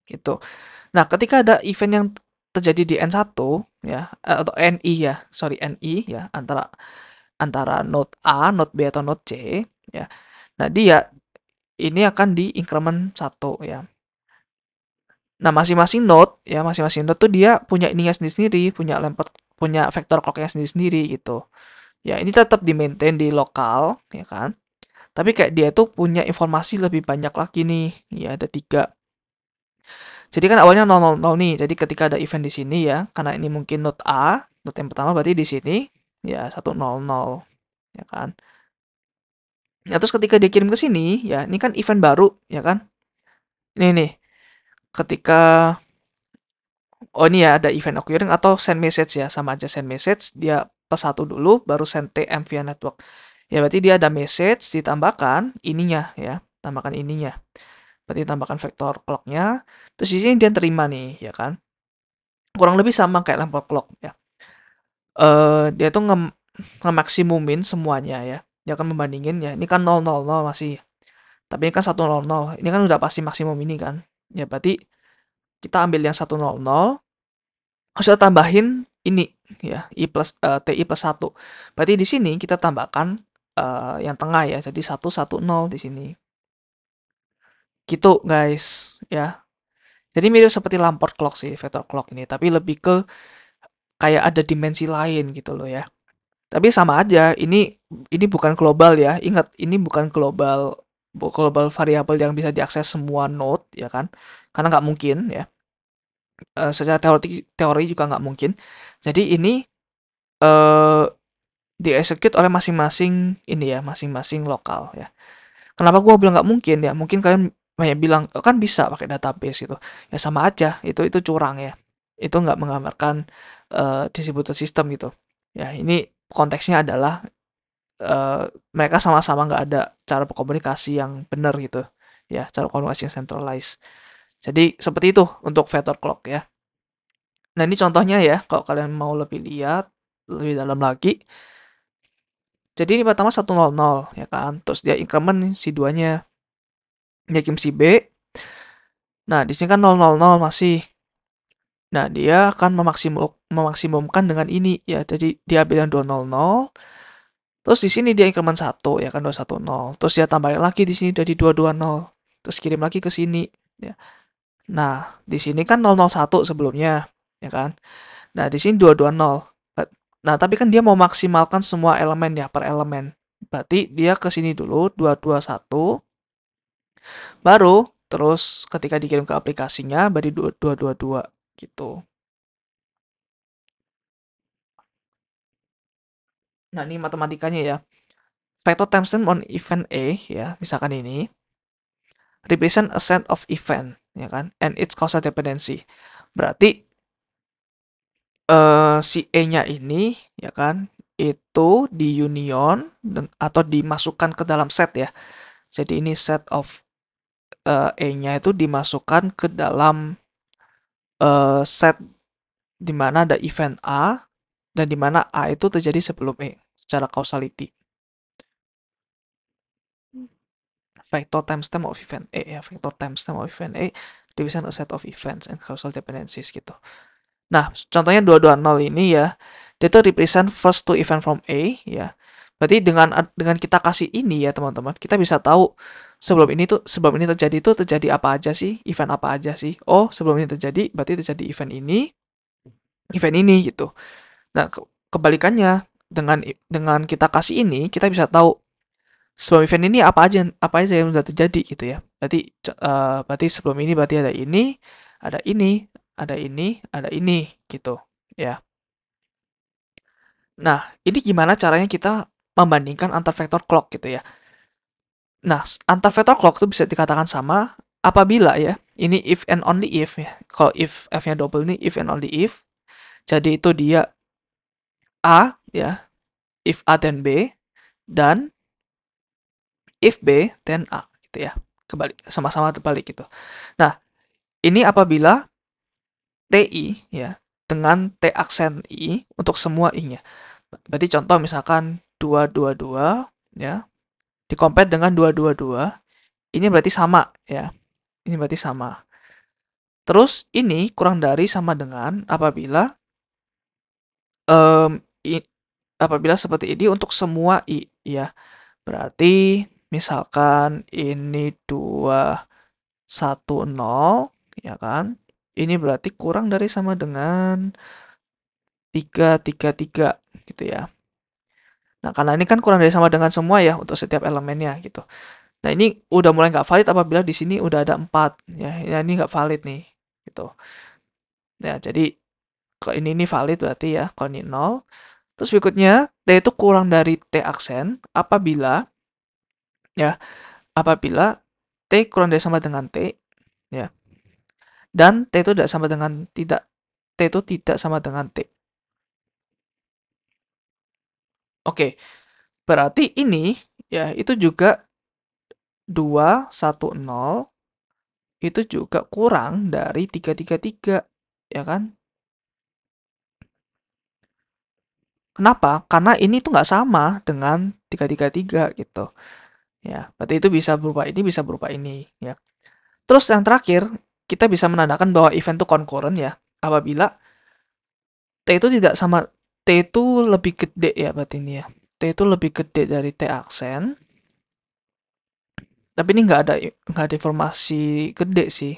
Gitu. Nah, ketika ada event yang terjadi di N1 ya, atau NI ya, sorry NI ya, antara antara node A, node B atau node C ya. Nah, dia ini akan di increment 1 ya. Nah, masing-masing node tuh dia punya ininya sendiri-sendiri, punya vektor clock-nya sendiri-sendiri gitu. Ya, ini tetap di-maintain di lokal, ya kan? Tapi kayak dia tuh punya informasi lebih banyak lagi nih. Ya, ada 3. Jadi kan awalnya 0, 0, 0 nih. Jadi ketika ada event di sini ya, karena ini mungkin node A, node yang pertama berarti di sini ya 1, 0, 0, ya kan? Nah, terus ketika dia kirim ke sini, ya ini kan event baru, ya kan? Ini nih, ketika oh ini ya ada event occurring atau send message ya, sama aja send message, dia plus 1 dulu, baru send TM via network. Ya berarti dia ada message, ditambahkan ininya ya, tambahkan ininya. Berarti tambahkan vektor clock-nya, terus di sini dia terima nih, ya kan? Kurang lebih sama kayak lampor clock ya. Dia tuh ngemaksimumin semuanya ya. Dia akan membandingin ya, ini kan 000 masih. Tapi ini kan 100, ini kan udah pasti maksimum ini kan. Ya berarti kita ambil yang 100, harus kita tambahin ini ya, TI plus 1. Berarti di sini kita tambahkan yang tengah ya, jadi 110 di sini. Gitu guys ya. Jadi mirip seperti Lamport clock sih, vector clock ini, tapi lebih ke kayak ada dimensi lain gitu loh ya. Tapi sama aja, ini bukan global ya. Ingat, ini bukan global variabel yang bisa diakses semua node ya kan? Karena nggak mungkin ya. Secara teori juga nggak mungkin. Jadi ini eh di-execute oleh masing-masing ini ya, masing-masing lokal ya. Kenapa gua bilang nggak mungkin ya? Mungkin kalian banyak bilang kan bisa pakai database gitu. Ya sama aja, itu curang ya. Itu nggak menggambarkan distributed system gitu. Ya ini konteksnya adalah mereka sama-sama nggak ada cara komunikasi yang benar gitu. Ya, cara komunikasi yang centralized. Jadi seperti itu untuk vector clock ya. Nah ini contohnya ya, kalau kalian mau lebih lihat lebih dalam lagi. Jadi ini pertama 100 ya kan. Terus dia increment si duanya. Dia kirim si B. Nah, di sini kan 000 masih. Nah, dia akan memaksimumkan dengan ini ya. Jadi dia ambil yang 200. Terus di sini dia increment 1 ya kan 210. Terus dia tambahin lagi di sini dari 220. Terus kirim lagi ke sini ya. Nah, di sini kan 001 sebelumnya ya kan. Nah, di sini 220. Nah, tapi kan dia mau maksimalkan semua elemen ya per elemen. Berarti dia ke sini dulu 221. Baru terus ketika dikirim ke aplikasinya berarti 2222 gitu. Nah, ini matematikanya ya. Vector timestamp on event A ya, misalkan ini represent a set of event ya kan and its causal dependency. Berarti si E-nya ini ya kan itu di union atau dimasukkan ke dalam set ya. Jadi ini set of E-nya itu dimasukkan ke dalam set di mana ada event A dan di mana A itu terjadi sebelum E secara causality. Vector timestamp of event A ya, vector timestamp of event A represent a set of events and causal dependencies gitu. Nah, contohnya 220 ini ya, dia itu represent first two event from A ya. Berarti dengan kita kasih ini ya teman-teman, kita bisa tahu sebelum ini terjadi itu terjadi apa aja sih, event apa aja sih. Oh, sebelum ini terjadi berarti terjadi event ini gitu. Nah, kebalikannya dengan kita kasih ini, kita bisa tahu sebelum event ini apa aja yang sudah terjadi gitu ya. Berarti sebelum ini berarti ada ini, ada ini, ada ini, ada ini gitu ya. Nah, ini gimana caranya kita membandingkan antar vektor clock gitu ya. Nah, antar vektor clock itu bisa dikatakan sama apabila ya, ini if and only if ya. Kalau if f-nya double ini if and only if. Jadi itu dia A ya, if A then B, dan if B then A gitu ya. Kebalik, sama-sama terbalik gitu. Nah, ini apabila TI ya dengan T aksen I untuk semua I-nya. Berarti contoh misalkan 222 ya, di-compare dengan 222, ini berarti sama ya. Ini berarti sama. Terus ini kurang dari sama dengan apabila em, i- apabila seperti ini untuk semua I ya. Berarti misalkan ini 210 ya kan. Ini berarti kurang dari sama dengan 333 gitu ya. Nah, karena ini kan kurang dari sama dengan semua ya untuk setiap elemennya gitu. Nah, ini udah mulai nggak valid apabila di sini udah ada 4 ya. Ya ini nggak valid nih gitu. Ya, jadi kalau ini valid berarti ya, kalau ini 0. Terus berikutnya, T itu kurang dari T aksen apabila ya, apabila T kurang dari sama dengan T ya. Dan T itu tidak sama dengan tidak T itu tidak sama dengan T. Oke, berarti ini ya itu juga 210 itu juga kurang dari 333 ya kan? Kenapa? Karena ini tuh nggak sama dengan 333 gitu. Ya, berarti itu bisa berupa ini, bisa berupa ini ya. Terus yang terakhir, kita bisa menandakan bahwa event itu concurrent ya, apabila T itu tidak sama, T itu lebih gede ya berarti ini ya. T itu lebih gede dari T aksen, tapi ini nggak ada informasi gede sih.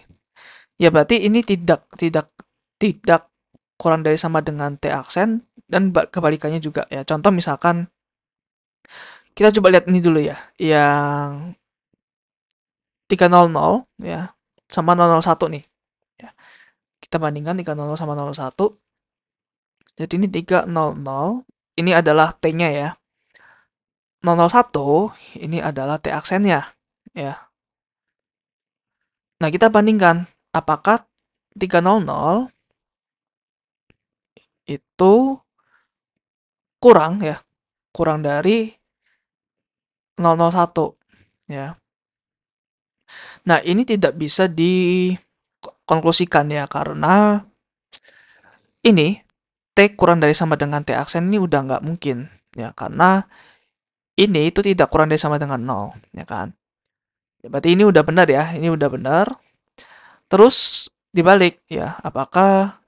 Ya berarti ini tidak kurang dari sama dengan T aksen, dan kebalikannya juga ya. Contoh misalkan kita coba lihat ini dulu ya, yang 300 ya sama 001 nih. Ya. Kita bandingkan 300 sama 001. Jadi ini 300, ini adalah T-nya ya. 001 ini adalah T aksennya ya. Nah, kita bandingkan apakah 300 itu kurang ya, kurang dari 001 ya. Nah, ini tidak bisa dikonklusikan ya, karena ini T kurang dari sama dengan T aksen ini udah nggak mungkin ya, karena ini itu tidak kurang dari sama dengan 0 ya kan. Ya, berarti ini udah benar ya, ini udah benar. Terus dibalik ya, apakah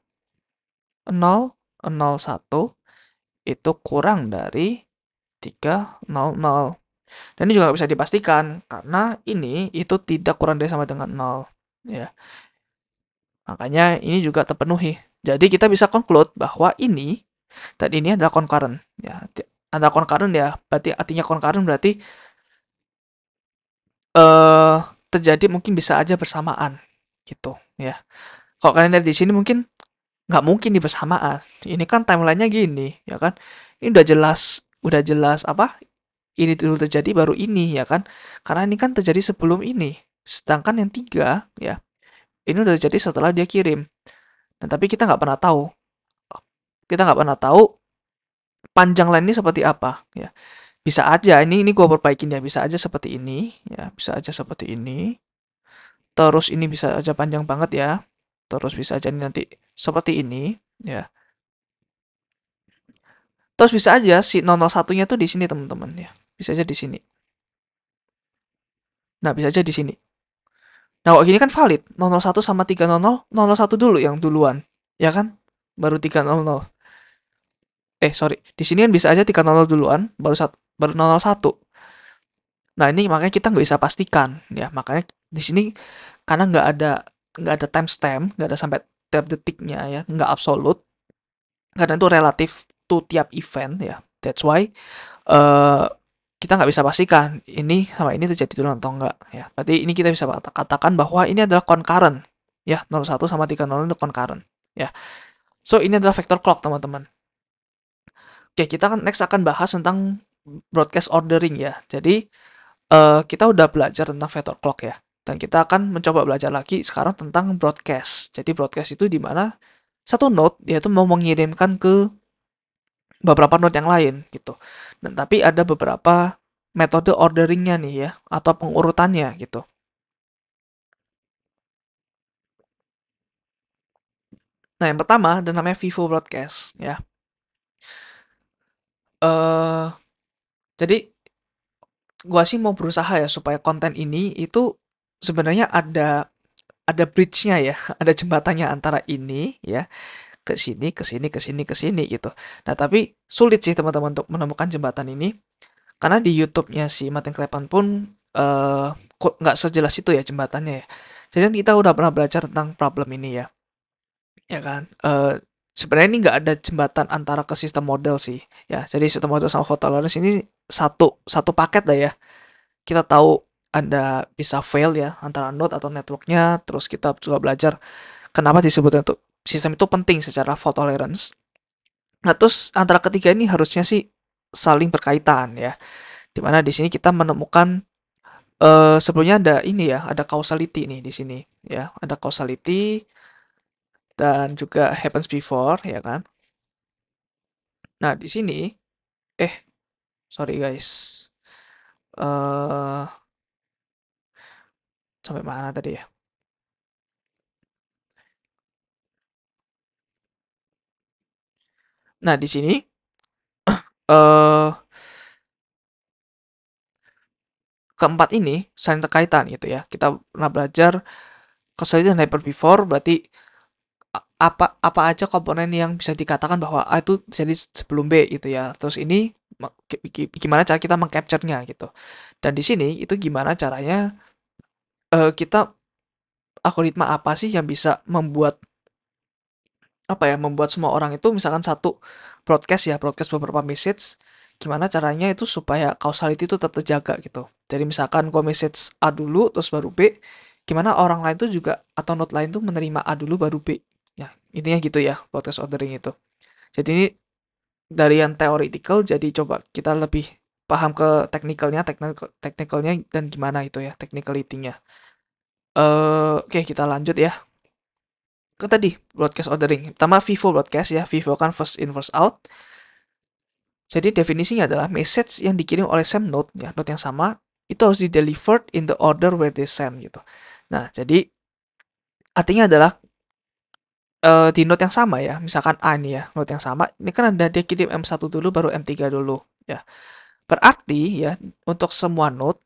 001 itu kurang dari 300? Dan ini juga nggak bisa dipastikan karena ini itu tidak kurang dari sama dengan 0 ya. Makanya ini juga terpenuhi. Jadi kita bisa conclude bahwa ini dan ini adalah concurrent ya. Ada concurrent ya, berarti artinya concurrent berarti eh terjadi mungkin bisa aja bersamaan gitu ya. Kalau kalian lihat di sini mungkin nggak mungkin di bersamaan. Ini kan timelinenya gini ya kan. Ini udah jelas apa? Ini dulu terjadi baru ini ya kan. Karena ini kan terjadi sebelum ini. Sedangkan yang tiga ya, ini udah terjadi setelah dia kirim. Nah, tapi kita nggak pernah tahu. Kita nggak pernah tahu panjang line ini seperti apa ya. Bisa aja ini gue perbaikin ya, bisa aja seperti ini ya, bisa aja seperti ini. Terus ini bisa aja panjang banget ya. Terus bisa aja nanti seperti ini ya. Terus bisa aja si 001-nya tuh di sini teman-teman ya. Bisa aja di sini. Nah, bisa aja di sini. Nah, kok gini kan valid. 001 sama 300, 001 dulu yang duluan. Ya kan? Baru 300. Sorry. Di sini kan bisa aja 300 duluan, baru 001. Nah, ini makanya kita nggak bisa pastikan ya. Makanya di sini karena nggak ada timestamp, nggak ada sampai tiap detiknya ya, nggak absolut. Karena itu relatif to tiap event ya. That's why eh kita nggak bisa pastikan ini sama ini terjadi duluan atau enggak ya. Berarti ini kita bisa katakan bahwa ini adalah concurrent ya, 01 sama 30 itu concurrent ya. So ini adalah vector clock teman-teman. Oke, kita kan next akan bahas tentang broadcast ordering ya. Jadi kita udah belajar tentang vector clock ya. Dan kita akan mencoba belajar lagi sekarang tentang broadcast. Jadi broadcast itu di mana satu node dia tuh mau mengirimkan ke beberapa node yang lain gitu. Dan tapi ada beberapa metode orderingnya nih ya, atau pengurutannya gitu. Nah, yang pertama ada namanya Vivo Broadcast ya. eh jadi gua sih mau berusaha ya supaya konten ini itu sebenarnya ada bridge-nya ya, ada jembatannya antara ini ya ke sini, ke sini, ke sini, ke sini gitu. Nah, tapi sulit sih teman-teman untuk menemukan jembatan ini karena di YouTube-nya si Martin Klepan pun kok nggak sejelas itu ya jembatannya ya. Jadi kan kita udah pernah belajar tentang problem ini ya, ya kan? Sebenarnya ini nggak ada jembatan antara ke sistem model sih, ya. Jadi sistem model sama fault tolerance ini satu satu paket lah ya. Kita tahu ada bisa fail ya antara node atau networknya, terus kita juga belajar kenapa disebutnya itu sistem itu penting secara fault tolerance. Nah, terus antara ketiga ini harusnya sih saling berkaitan ya. Dimana di sini kita menemukan sebelumnya ada ini ya, ada causality nih di sini ya, ada causality dan juga happens before ya kan. Nah, di sini eh sorry guys. eh Sampai mana tadi ya? Nah, di sini eh keempat ini saling terkaitan gitu ya. Kita pernah belajar causality dan hyper before berarti apa apa aja komponen yang bisa dikatakan bahwa A itu jadi sebelum B gitu ya. Terus ini gimana cara kita mengcapture-nya gitu. Dan di sini itu gimana caranya kita algoritma apa sih yang bisa membuat apa ya, membuat semua orang itu misalkan satu broadcast ya, broadcast beberapa message, gimana caranya itu supaya causality itu tetap terjaga gitu. Jadi misalkan kalau message A dulu terus baru B, gimana orang lain tuh juga atau node lain tuh menerima A dulu baru B. Ya, intinya gitu ya, broadcast ordering itu. Jadi ini dari yang theoretical jadi coba kita lebih paham ke technicalnya dan gimana itu ya, technicality-nya. Oke, kita lanjut ya. Ke tadi broadcast ordering. Pertama Vivo broadcast ya. Vivo kan first in first out. Jadi definisinya adalah message yang dikirim oleh same node ya, node yang sama itu harus di delivered in the order where they send gitu. Nah, jadi artinya adalah di node yang sama ya, misalkan A ini ya, node yang sama, ini kan ada dia kirim M1 dulu baru M3 dulu ya. Berarti ya untuk semua node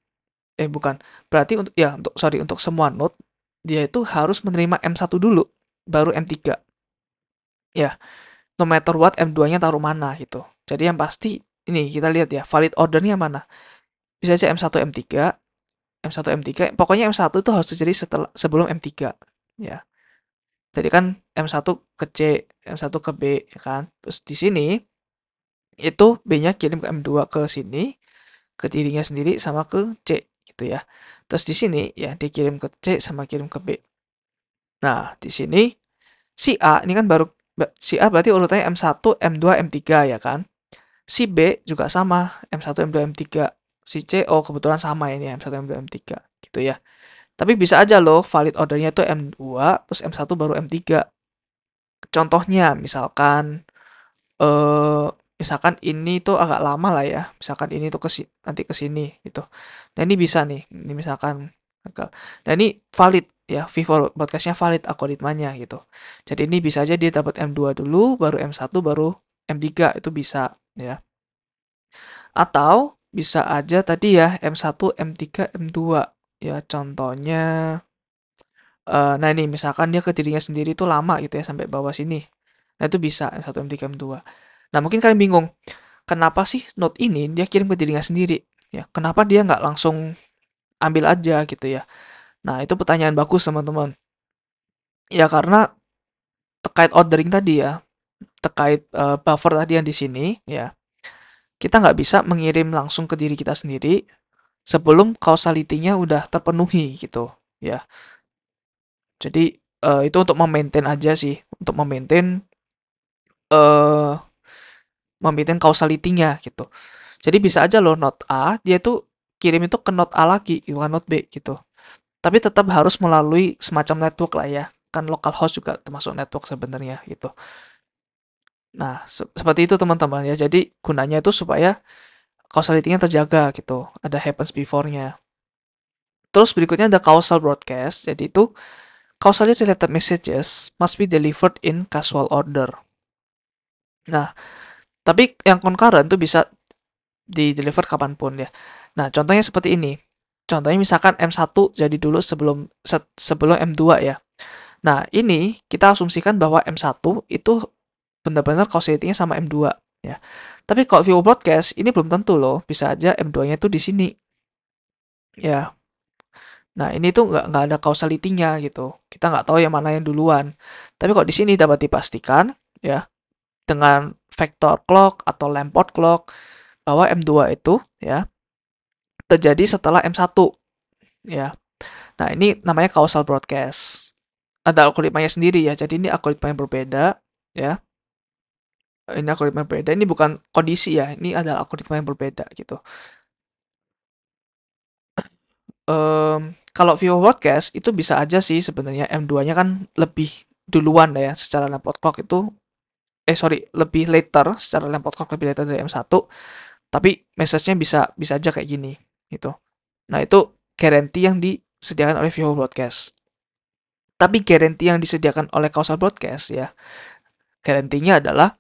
bukan. Berarti untuk ya untuk sorry untuk semua node dia itu harus menerima M1 dulu baru M3. Ya, no matter what M2-nya taruh mana gitu. Jadi yang pasti ini kita lihat ya, valid ordernya mana. Bisa aja M1 M3, M1 M3, pokoknya M1 itu harus terjadi sebelum M3 ya. Jadi kan M1 ke C, M1 ke B ya kan. Terus di sini itu B-nya kirim ke M2 ke sini, ke dirinya sendiri sama ke C gitu ya. Terus di sini ya dikirim ke C sama kirim ke B. Nah, di sini si A ini kan baru si A berarti urutannya M1, M2, M3 ya kan. Si B juga sama, M1, M2, M3. Si C, oh kebetulan sama ini M1, M2, M3 gitu ya. Tapi bisa aja loh valid ordernya itu M2, terus M1 baru M3. Contohnya misalkan eh misalkan ini tuh agak lama lah ya. Misalkan ini tuh nanti ke sini gitu. Nah, ini bisa nih. Ini misalkan gagal. Nah, ini valid ya, Vivo broadcastnya valid algoritmanya gitu. Jadi ini bisa aja dia dapat M2 dulu, baru M1, baru M3 itu bisa ya. Atau bisa aja tadi ya M1, M3, M2. Ya contohnya nah ini misalkan dia ke dirinya sendiri tuh lama gitu ya sampai bawah sini. Nah itu bisa M1, M3, M2. Nah mungkin kalian bingung, kenapa sih node ini dia kirim ke dirinya sendiri? ya. Kenapa dia nggak langsung ambil aja gitu ya. Nah, itu pertanyaan bagus teman-teman. Ya karena terkait ordering tadi ya, terkait buffer tadi yang di sini ya, kita nggak bisa mengirim langsung ke diri kita sendiri sebelum causality-nya udah terpenuhi gitu ya. Jadi itu untuk memaintain aja sih, untuk eh memaintain causality-nya gitu. Jadi bisa aja loh node A dia tuh kirim itu ke node A lagi, bukan node B gitu. Tapi tetap harus melalui semacam network lah ya. Kan localhost juga termasuk network sebenarnya gitu. Nah, seperti itu teman-teman ya. Jadi gunanya itu supaya causality-nya terjaga gitu. Ada happens before-nya. Terus berikutnya ada causal broadcast. Jadi itu causally related messages must be delivered in casual order. Nah, tapi yang concurrent itu bisa di-deliver kapanpun ya. Nah, contohnya seperti ini. Contohnya misalkan M1 jadi dulu sebelum M2 ya. Nah, ini kita asumsikan bahwa M1 itu benar-benar causality-nya sama M2 ya. Tapi kalau Vivo Broadcast ini belum tentu loh, bisa aja M2-nya itu di sini. Ya. Nah, ini tuh nggak ada causality-nya gitu. Kita nggak tahu yang mana yang duluan. Tapi kok di sini dapat dipastikan ya dengan vector clock atau Lamport clock bahwa M2 itu ya terjadi setelah M1 ya. Nah, ini namanya causal broadcast. Ada algoritmanya sendiri ya. Jadi ini algoritma yang berbeda ya. Ini algoritma yang berbeda. Ini bukan kondisi ya. Ini adalah algoritma yang berbeda gitu. Kalau Vivo Broadcast itu bisa aja sih sebenarnya M2-nya kan lebih duluan ya secara Lamport clock itu sorry, lebih later secara Lamport clock lebih later dari M1, tapi message-nya bisa bisa aja kayak gini gitu. Nah, itu guarantee yang disediakan oleh Vivo Broadcast. Tapi guarantee yang disediakan oleh Causal Broadcast ya, guarantee-nya adalah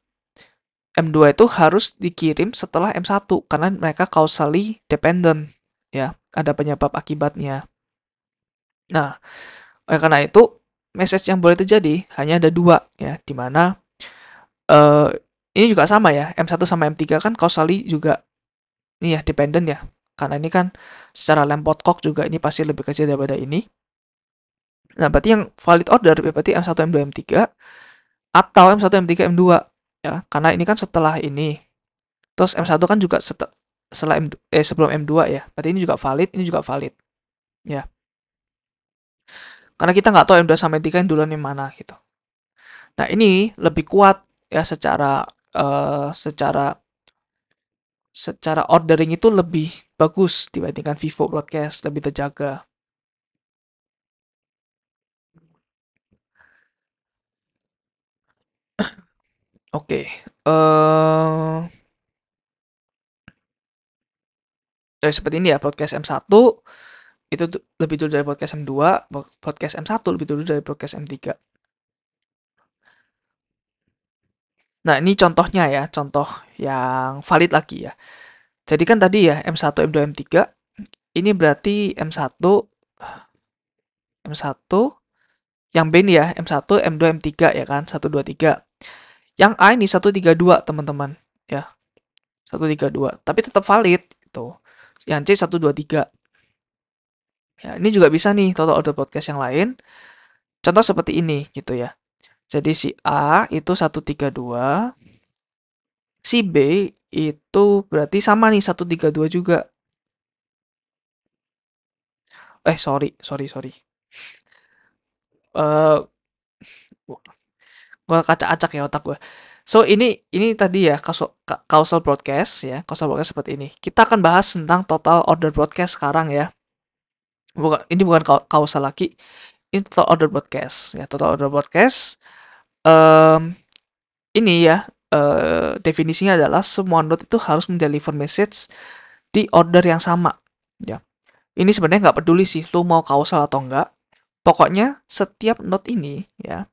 M2 itu harus dikirim setelah M1 karena mereka causally dependent ya, ada penyebab akibatnya. Nah, oleh karena itu message yang boleh terjadi hanya ada dua ya, di mana eh, ini juga sama ya, M1 sama M3 kan causally juga ini ya dependent ya. Karena ini kan secara Lamport clock juga ini pasti lebih kecil daripada ini. Nah, berarti yang valid order berarti M1, M2, M3 atau M1, M3, M2 ya. Karena ini kan setelah ini. Terus M1 kan juga setelah sebelum M2 ya. Berarti ini juga valid, ini juga valid. Ya. Karena kita nggak tahu M2 sama M3 yang duluan yang mana gitu. Nah, ini lebih kuat ya secara secara ordering itu lebih bagus dibandingkan Vivo Broadcast, lebih terjaga. Oke, seperti ini ya, podcast M1 itu lebih dulu dari podcast M2, podcast M1 lebih dulu dari podcast M3. Nah, ini contohnya ya, contoh yang valid lagi ya. Jadi kan tadi ya, M1, M2, M3, ini berarti M1, M1, yang B ini ya, M1, M2, M3 ya kan, 1, 2, 3. Yang A ini 1, 3, 2 teman-teman, ya, 1, 3, 2. Tapi tetap valid, gitu. Yang C 1, 2, 3. Ya, ini juga bisa nih, total order podcast yang lain. Contoh seperti ini, gitu ya. Jadi si A itu 1, 3, 2. Si B itu berarti sama nih 1, 3, 2 juga. Sorry, sorry, sorry. Eh, gua acak-acak ya otak gue. So ini tadi ya causal broadcast ya, causal broadcast seperti ini. Kita akan bahas tentang total order broadcast sekarang ya. Ini bukan causal lagi, ini total order broadcast ya. Total order broadcast em, ini ya definisinya adalah semua node itu harus mendeliver message di order yang sama ya. Ini sebenarnya nggak peduli sih lu mau causal atau enggak. Pokoknya setiap node ini ya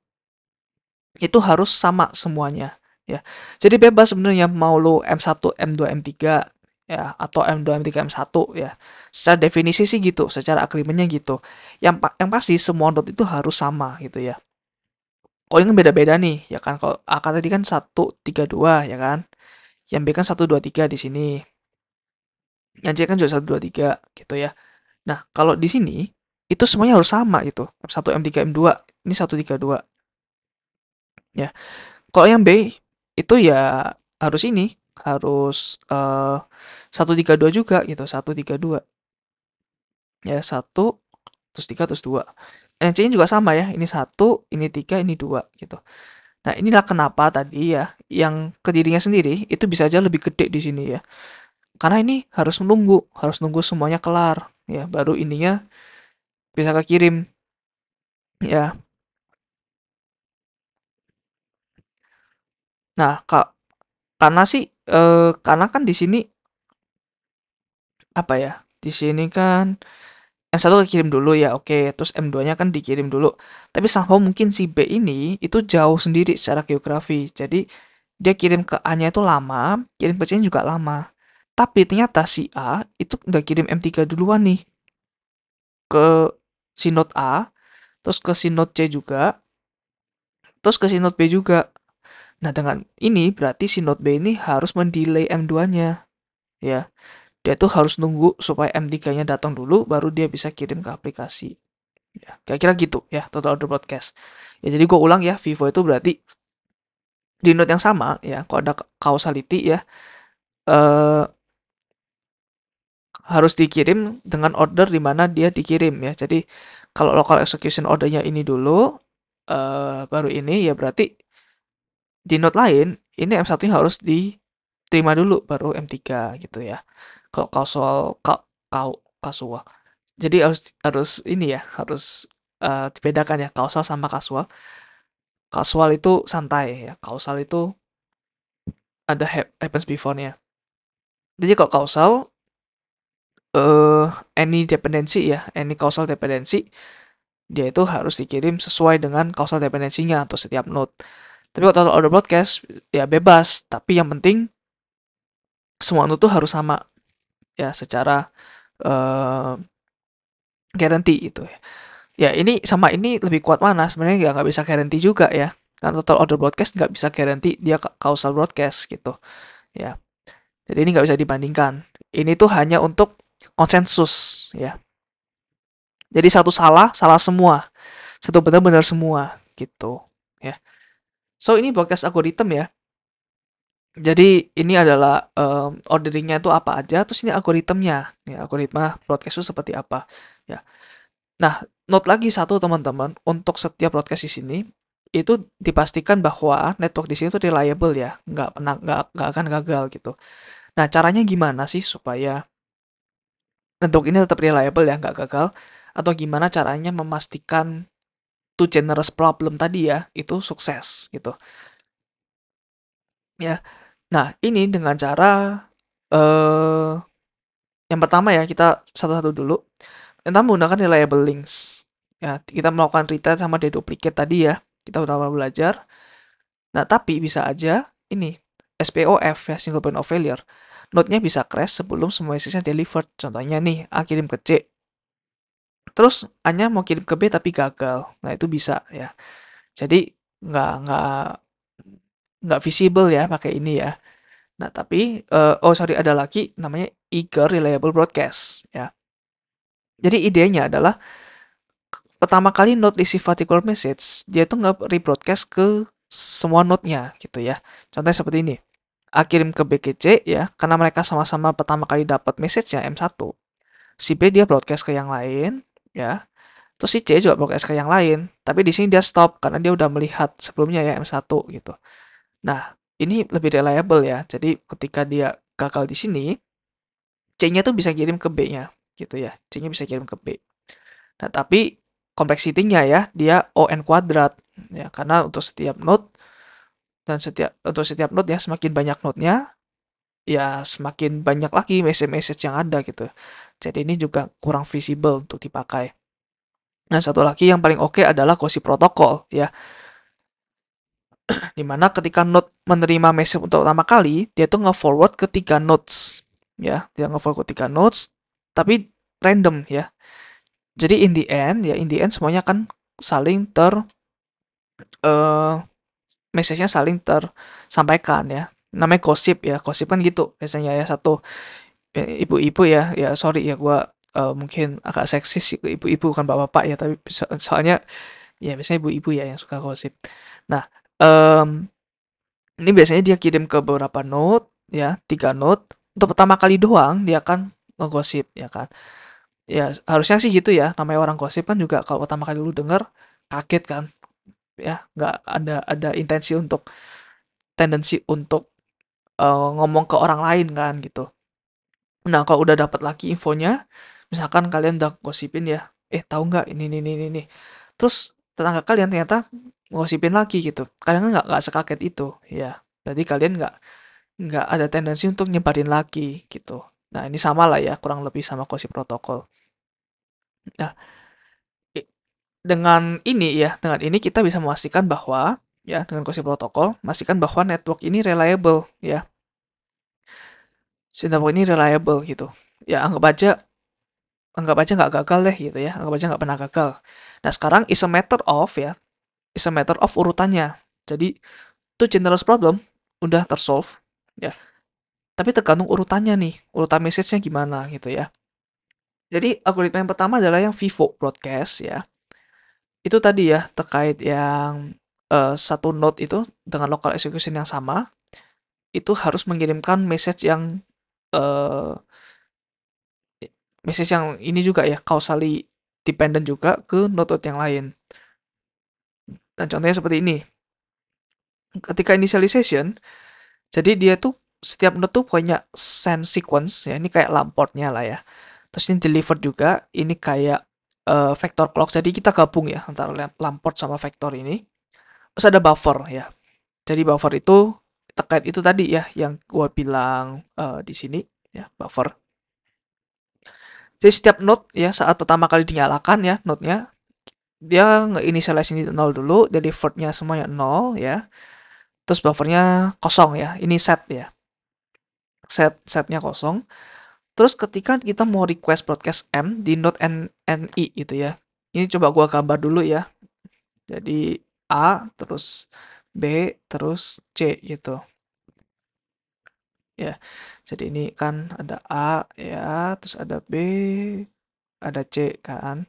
itu harus sama semuanya ya. Jadi bebas sebenarnya mau lu M1, M2, M3 ya atau M2, M3, M1 ya. Secara definisi sih gitu, secara agreementnya gitu. Yang pasti semua node itu harus sama gitu ya. Kalau ini kan beda-beda nih ya kan. Kalau A kan tadi kan 1, 3, 2 ya kan. Yang B kan 1, 2, 3 di sini. Yang C kan juga 1, 2, 3 gitu ya. Nah, kalau di sini itu semuanya harus sama gitu. M1, M3, M2. Ini 1, 3, 2 ya. Kalau yang B itu ya harus ini, harus 1, 3, 2 juga gitu, 1, 3, 2 ya, 1 terus 3 terus 2. Yang C-nya juga sama ya, ini 1, ini 3, ini 2 gitu. Nah, inilah kenapa tadi ya, yang ke dirinya sendiri itu bisa aja lebih gede di sini ya. Karena ini harus nunggu semuanya kelar ya, baru ininya bisa kekirim ya. Nah, Kak, karena sih karena kan di sini apa ya? Di sini kan M1 kekirim dulu ya, oke. Terus M2-nya kan dikirim dulu. Tapi somehow mungkin si B ini itu jauh sendiri secara geografi. Jadi dia kirim ke A-nya itu lama, kirim ke C-nya juga lama. Tapi ternyata si A itu udah kirim M3 duluan nih ke si node A, terus ke si node C juga, terus ke si node B juga. Nah, dengan ini berarti si node B ini harus mendelay M2-nya ya. Dia tuh harus nunggu supaya M3-nya datang dulu baru dia bisa kirim ke aplikasi. Ya, kira-kira gitu ya total order broadcast. Ya, jadi gue ulang ya, Vivo itu berarti di node yang sama ya, kalau ada causality ya, eh, harus dikirim dengan order di mana dia dikirim ya. Jadi kalau local execution ordernya ini dulu, baru ini ya berarti di node lain ini M1-nya harus diterima dulu baru M3 gitu ya. Kalau causal kasual. Jadi harus harus ini ya, harus dibedakan ya kausal sama kasual. Kasual itu santai ya, kausal itu ada happens before-nya. Jadi kalau kausal any dependency ya, any causal dependency dia itu harus dikirim sesuai dengan causal dependensinya atau setiap node. Tapi kalau total order broadcast ya bebas, tapi yang penting semua node tuh harus sama ya secara uh, guarantee itu ya. Ya ini sama ini lebih kuat mana? Sebenarnya nggak bisa guarantee juga ya. Karena total order broadcast nggak bisa guarantee dia causal broadcast gitu ya. Jadi ini nggak bisa dibandingkan. Ini tuh hanya untuk konsensus ya. Jadi satu salah, salah semua. Satu benar, benar semua gitu ya. So ini broadcast algorithm ya. Jadi ini adalah orderingnya itu apa aja, terus ini algoritmnya. Ya, algoritma broadcast itu seperti apa. Ya. Nah, note lagi satu teman-teman, untuk setiap broadcast di sini itu dipastikan bahwa network di sini itu reliable ya, nggak akan gagal gitu. Nah, caranya gimana sih supaya network ini tetap reliable ya, nggak gagal? Atau gimana caranya memastikan two generous problem tadi ya, itu sukses gitu. Ya, nah ini dengan cara eh yang pertama ya kita satu-satu dulu. Yang pertama menggunakan reliable links. Ya, kita melakukan retry sama deduplicate tadi ya. Kita udah belajar. Nah, tapi bisa aja ini SPOF ya, single point of failure. Node-nya bisa crash sebelum semua message-nya delivered. Contohnya nih, A kirim ke C. Terus A-nya mau kirim ke B tapi gagal. Nah, itu bisa ya. Jadi nggak visible ya pakai ini ya. Nah, tapi oh sorry ada lagi namanya eager reliable broadcast ya. Jadi idenya adalah pertama kali node receive particular message, dia itu nggak rebroadcast ke semua node-nya gitu ya. Contohnya seperti ini. A kirim ke B ke C ya, karena mereka sama-sama pertama kali dapat message-nya M1. Si B dia broadcast ke yang lain ya. Terus si C juga broadcast ke yang lain, tapi di sini dia stop karena dia udah melihat sebelumnya ya M1 gitu. Nah, ini lebih reliable ya. Jadi ketika dia gagal di sini, C-nya tuh bisa kirim ke B-nya gitu ya. C-nya bisa kirim ke B. Nah, tapi complexity-nya ya, dia ON kuadrat ya, karena untuk setiap node dan setiap node ya semakin banyak node-nya, ya semakin banyak lagi message-message yang ada gitu. Jadi ini juga kurang visible untuk dipakai. Nah, satu lagi yang paling oke adalah Gosip Protocol ya. Dimana ketika node menerima message untuk pertama kali, dia tuh nge-forward ke 3 nodes ya, dia nge-forward ke 3 nodes tapi random ya. Jadi in the end semuanya kan saling eh message-nya saling tersampaikan ya. Namanya gosip ya. Gosip kan gitu biasanya ya, satu ibu-ibu ya, ya sorry ya gua mungkin agak seksis sih ke ibu-ibu bukan bapak-bapak ya, tapi soalnya ya biasanya ibu-ibu ya yang suka gosip. Nah, em, ini biasanya dia kirim ke beberapa note ya, 3 note. Untuk pertama kali doang dia akan ngegosip ya kan. Ya harusnya sih gitu ya. Namanya orang gosip kan juga kalau pertama kali lu denger kaget kan. Ya nggak ada intensi untuk tendensi untuk ngomong ke orang lain kan gitu. Nah, kalau udah dapat lagi infonya, misalkan kalian udah gosipin ya, tahu nggak ini. Terus tetangga kalian ternyata ngosipin lagi gitu. Kalian kan nggak sekaget itu, ya. Jadi kalian nggak ada tendensi untuk nyebarin lagi gitu. Nah, ini sama lah ya, kurang lebih sama gosip protokol. Nah, dengan ini kita bisa memastikan bahwa ya dengan gosip protokol, memastikan bahwa network ini reliable ya. Si network ini reliable gitu. Ya anggap aja nggak gagal deh gitu ya, anggap aja nggak pernah gagal. Nah sekarang is a matter of urutannya. Jadi itu general problem udah tersolve ya, tapi tergantung urutannya nih, urutan message-nya gimana gitu ya. Jadi algoritma yang pertama adalah yang Vivo broadcast ya. Itu tadi ya terkait yang satu node itu dengan local execution yang sama itu harus mengirimkan eh, message yang ini juga ya causally dependent juga ke node yang lain. Dan contohnya seperti ini. Ketika initialization, jadi dia tuh setiap node tuh punya send sequence ya, ini kayak lamportnya lah ya. Terus ini deliver juga, ini kayak vector clock. Jadi kita gabung ya antara lamport sama vector ini. Terus ada buffer ya. Jadi buffer itu terkait itu tadi ya yang gua bilang di sini ya, buffer. Jadi setiap node ya saat pertama kali dinyalakan ya node-nya, dia nge-initialize ini 0 dulu, delivered-nya semuanya 0 ya. Terus buffernya kosong ya. Ini set ya. Setnya kosong. Terus ketika kita mau request broadcast M di node NI gitu ya. Ini coba gua gambar dulu ya. Jadi A terus B terus C gitu. Ya. Jadi ini kan ada A ya, terus ada B, ada C kan.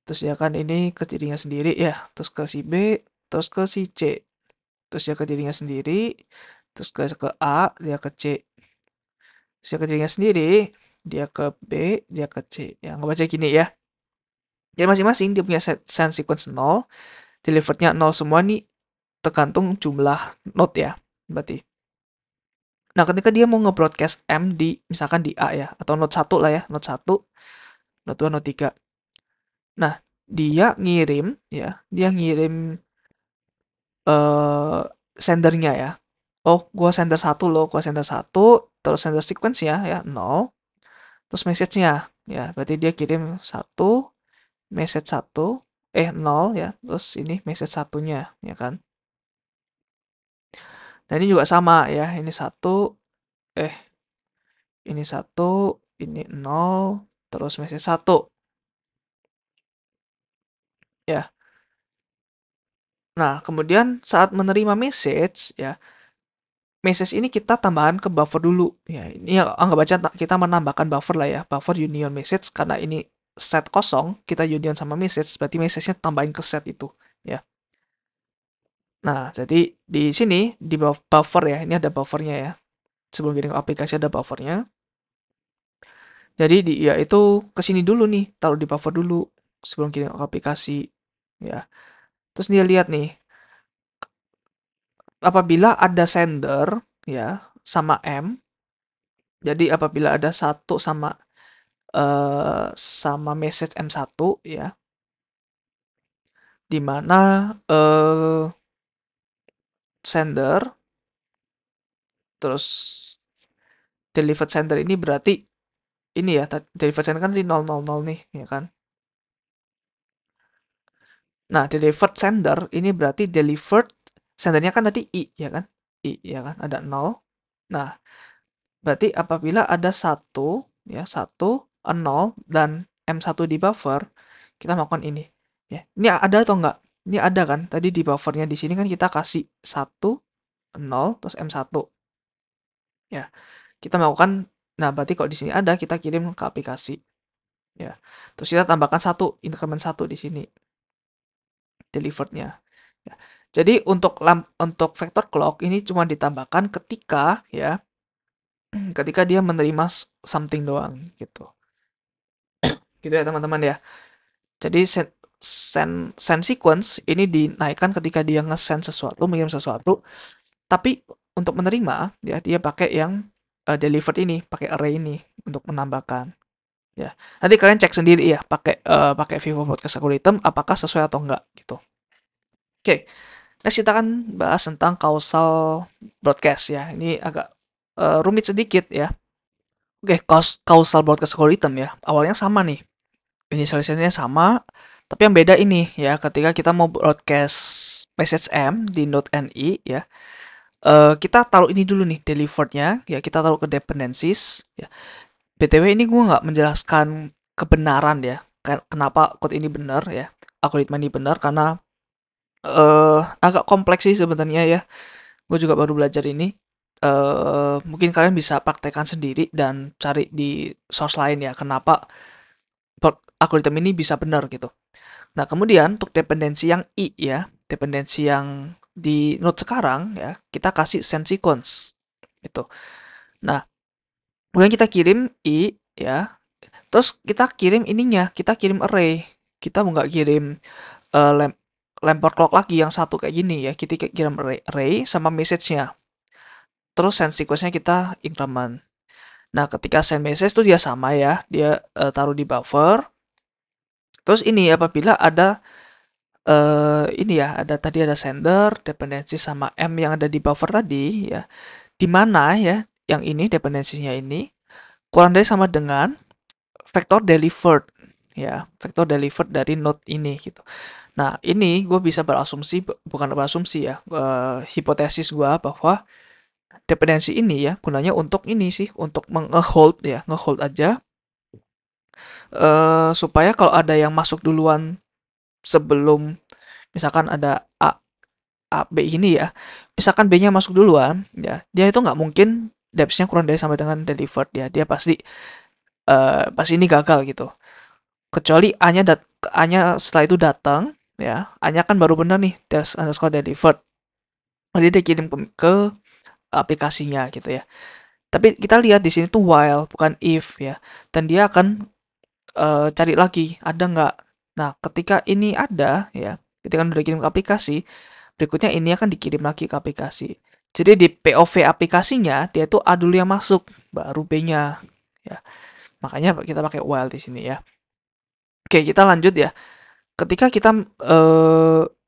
Terus ya kan ini ke dirinya sendiri ya, terus ke si B, terus ke si C. Terus ya ke dirinya sendiri, terus ke A, dia ke C. Terus ya ke dirinya sendiri, dia ke B, dia ke C. Ya, nggak baca gini ya. Jadi masing-masing dia punya send sequence 0, deliverednya 0 semua nih tergantung jumlah node ya. Berarti. Nah, ketika dia mau nge-broadcast M di misalkan di A ya atau node 1 lah ya, node 1, node 2, node 3. Nah, dia ngirim eh sendernya ya. Oh, gua sender satu loh, gua sender satu, terus sender sequence ya 0, terus message-nya ya, berarti dia kirim satu, message satu, 0 ya, terus ini message satunya ya kan. Nah, ini juga sama ya, eh ini satu, ini 0, terus message satu ya. Nah, kemudian saat menerima message ini kita tambahkan ke buffer dulu ya. Ini anggap aja kita menambahkan buffer lah ya, buffer union message karena ini set kosong, kita union sama message, berarti message-nya tambahin ke set itu ya. Nah, jadi di sini di buffer ya, ini ada buffernya ya. Sebelum kirim ke aplikasi ada buffernya. Jadi dia itu ke sini dulu nih, taruh di buffer dulu sebelum kirim ke aplikasi ya. Terus dia lihat nih, apabila ada sender ya sama M, jadi apabila ada satu sama message M1 ya, di mana sender terus delivered sender ini berarti ini ya, delivered sender kan di 000 nih ya kan. Nah, delivered sender ini berarti delivered sendernya kan tadi I ya kan? I ya kan, ada 0. Nah, berarti apabila ada satu 0 dan M1 di buffer, kita melakukan ini ya. Ini ada atau enggak? Ini ada kan? Tadi di buffernya di sini kan kita kasih 1 0 terus M1 ya. Kita melakukan Nah, berarti kalau di sini ada, kita kirim ke aplikasi. Ya. Terus kita tambahkan satu, increment satu di sini, deliverednya. Ya. Jadi untuk vector clock ini cuma ditambahkan ketika ya, ketika dia menerima something doang gitu. Gitu ya teman-teman ya. Jadi send sequence ini dinaikkan ketika dia nge-send sesuatu, mengirim sesuatu, tapi untuk menerima ya dia pakai yang delivered ini, pakai array ini untuk menambahkan. Ya. Nanti kalian cek sendiri ya pakai Vivo Broadcast Algorithm apakah sesuai atau enggak gitu. Oke, next kita akan bahas tentang causal broadcast ya. Ini agak rumit sedikit ya. Oke, causal broadcast algorithm ya. Awalnya sama nih. Initialisasinya sama, tapi yang beda ini ya ketika kita mau broadcast message M di node NI ya. Kita taruh ini dulu nih deliverednya ya, kita taruh ke dependencies ya. BTW ini gue nggak menjelaskan kebenaran ya. Kenapa code ini benar ya. Algoritma ini benar karena agak kompleks sih sebenarnya ya. Gue juga baru belajar ini. Mungkin kalian bisa praktekkan sendiri dan cari di source lain ya. Kenapa algoritma ini bisa benar gitu. Nah, kemudian untuk dependensi yang I ya, dependensi yang di node sekarang ya, kita kasih send sequence gitu. Nah, kemudian kita kirim I ya, terus kita kirim ininya, kita kirim array. Kita mau nggak kirim uh, lem lempar clock lagi yang satu kayak gini ya, kita kirim array sama message-nya. Terus send sequence-nya kita increment. Nah, ketika send message tuh dia sama ya, dia taruh di buffer. Terus ini apabila ada ini ya, tadi ada sender, dependensi sama M yang ada di buffer tadi ya. Di mana ya yang ini dependensinya ini kurang dari sama dengan vektor delivered ya, vektor delivered dari node ini gitu. Nah, ini gue bisa berasumsi, bukan berasumsi ya, hipotesis gue bahwa dependensi ini ya gunanya untuk ini sih, untuk nge-hold ya, nge-hold aja supaya kalau ada yang masuk duluan sebelum misalkan ada A, B ini ya, misalkan B-nya masuk duluan, ya, dia itu nggak mungkin depth-nya kurang dari sama dengan delivered ya, dia pasti pasti ini gagal gitu. Kecuali A-nya setelah itu datang, ya, A-nya kan baru benar nih, dash underscore delivered. Jadi dia kirim ke aplikasinya gitu ya. Tapi kita lihat di sini tuh while bukan if ya, dan dia akan cari lagi ada nggak. Nah, ketika ini ada ya, ketika udah dikirim ke aplikasi, berikutnya ini akan dikirim lagi ke aplikasi. Jadi di POV aplikasinya dia tuh A dulu yang masuk, baru B-nya. Ya, makanya kita pakai while di sini ya. Oke, kita lanjut ya. Ketika kita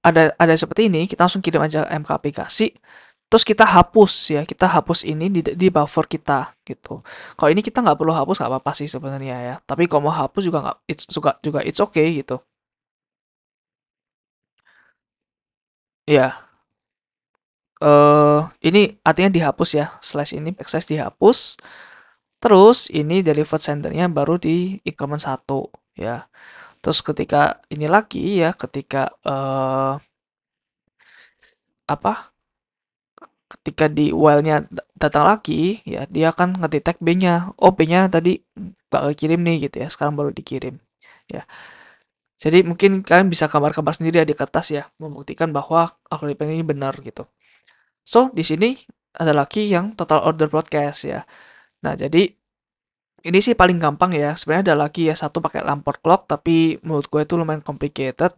ada seperti ini, kita langsung kirim aja M ke aplikasi. Terus kita hapus ya, kita hapus ini di buffer kita gitu. Kalau ini kita nggak perlu hapus nggak apa-apa sih sebenarnya ya. Tapi kalau mau hapus juga nggak, it's okay gitu. Ya, ini artinya dihapus ya, slash ini backslash dihapus. Terus ini delivered sendernya baru di increment satu ya. Terus ketika ini lagi ya, ketika apa? Ketika di while-nya datang lagi ya, dia akan ngedetect B-nya. Oh, B-nya tadi bakal kirim nih gitu ya. Sekarang baru dikirim. Ya. Jadi mungkin kalian bisa gambar-gambar sendiri ya di kertas ya, membuktikan bahwa algoritma ini benar gitu. So, di sini ada lagi yang total order broadcast ya. Nah, jadi ini sih paling gampang ya. Sebenarnya ada lagi ya, satu pakai Lamport clock, tapi menurut gue itu lumayan complicated.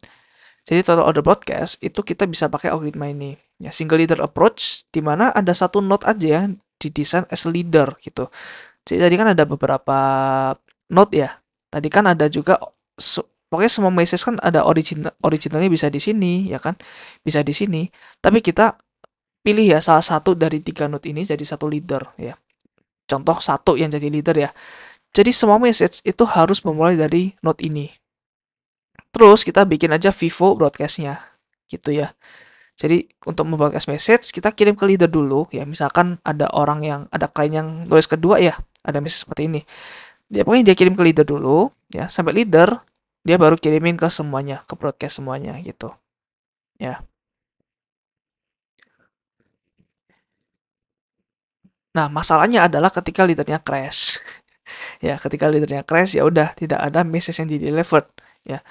Jadi total order broadcast itu kita bisa pakai algoritma ini. Ya, single leader approach di mana ada satu node aja ya didesain as leader gitu. Jadi tadi kan ada beberapa node ya. Tadi kan ada juga pokoknya semua message kan ada originalnya bisa di sini ya kan. Bisa di sini. Tapi kita pilih ya salah satu dari tiga node ini jadi satu leader ya. Contoh satu yang jadi leader ya. Jadi semua message itu harus memulai dari node ini. Terus kita bikin aja Vivo broadcastnya gitu ya. Jadi untuk membroadcast message kita kirim ke leader dulu ya. Misalkan ada klien yang nulis kedua ya, ada message seperti ini. Dia pokoknya dia kirim ke leader dulu ya, sampai leader dia baru kirimin ke semuanya, ke broadcast semuanya gitu. Ya. Nah, masalahnya adalah ketika leadernya crash. Ya, ketika leadernya crash ya udah tidak ada message yang di-delivered ya.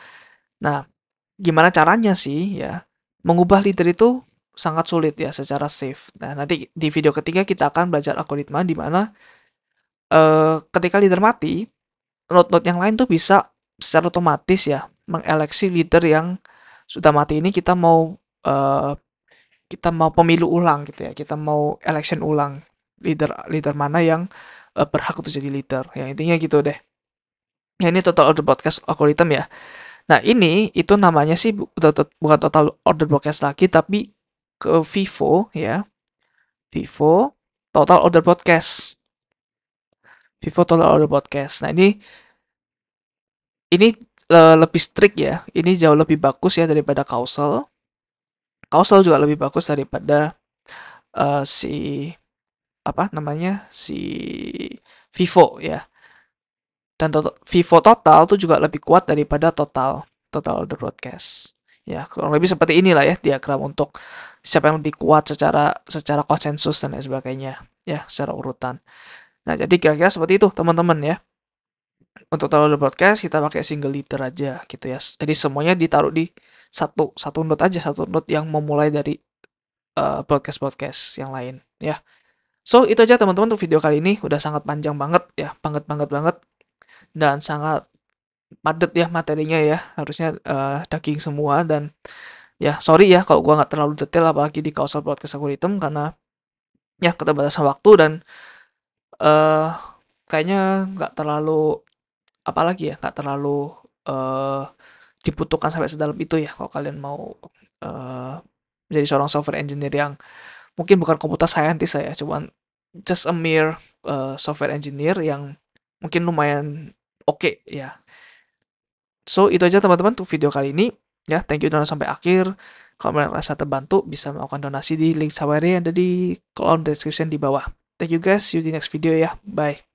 Nah, gimana caranya sih ya? Mengubah leader itu sangat sulit ya secara safe. Nah, nanti di video ketiga kita akan belajar algoritma di mana ketika leader mati, node-node yang lain tuh bisa secara otomatis ya mengeleksi leader yang sudah mati ini eh, kita mau pemilu ulang gitu ya. Kita mau election ulang leader leader mana yang berhak untuk jadi leader. Ya intinya gitu deh. Ya ini total order broadcast algorithm ya. Nah, ini itu namanya sih bukan total order broadcast lagi tapi ke Vivo ya. Vivo total order broadcast. Vivo total order broadcast. Nah, ini lebih strict ya. Ini jauh lebih bagus ya daripada causal. Causal juga lebih bagus daripada si apa namanya? Si Vivo ya. Dan Vivo total tuh juga lebih kuat daripada total order broadcast. Ya, kurang lebih seperti inilah ya diagram untuk siapa yang lebih kuat secara secara konsensus dan lain sebagainya ya secara urutan. Nah, jadi kira-kira seperti itu teman-teman ya. Untuk total order broadcast kita pakai single leader aja gitu ya. Jadi semuanya ditaruh di satu satu node aja, satu node yang memulai dari broadcast-broadcast yang lain ya. So, itu aja teman-teman untuk video kali ini. Udah sangat panjang banget ya, banget banget banget dan sangat padat ya materinya ya. Harusnya daging semua dan ya sorry ya kalau gua nggak terlalu detail apalagi di causal broadcast algorithm karena ya keterbatasan waktu dan eh kayaknya nggak terlalu apalagi ya nggak terlalu eh dibutuhkan sampai sedalam itu ya kalau kalian mau eh menjadi seorang software engineer yang mungkin bukan computer scientist saya cuman just a mere software engineer yang mungkin lumayan oke ya. So, itu aja teman-teman untuk video kali ini. Ya, thank you udah nonton sampai akhir. Kalau kalian merasa terbantu, bisa melakukan donasi di link Sawery yang ada di kolom description di bawah. Thank you guys, see you di next video ya. Bye.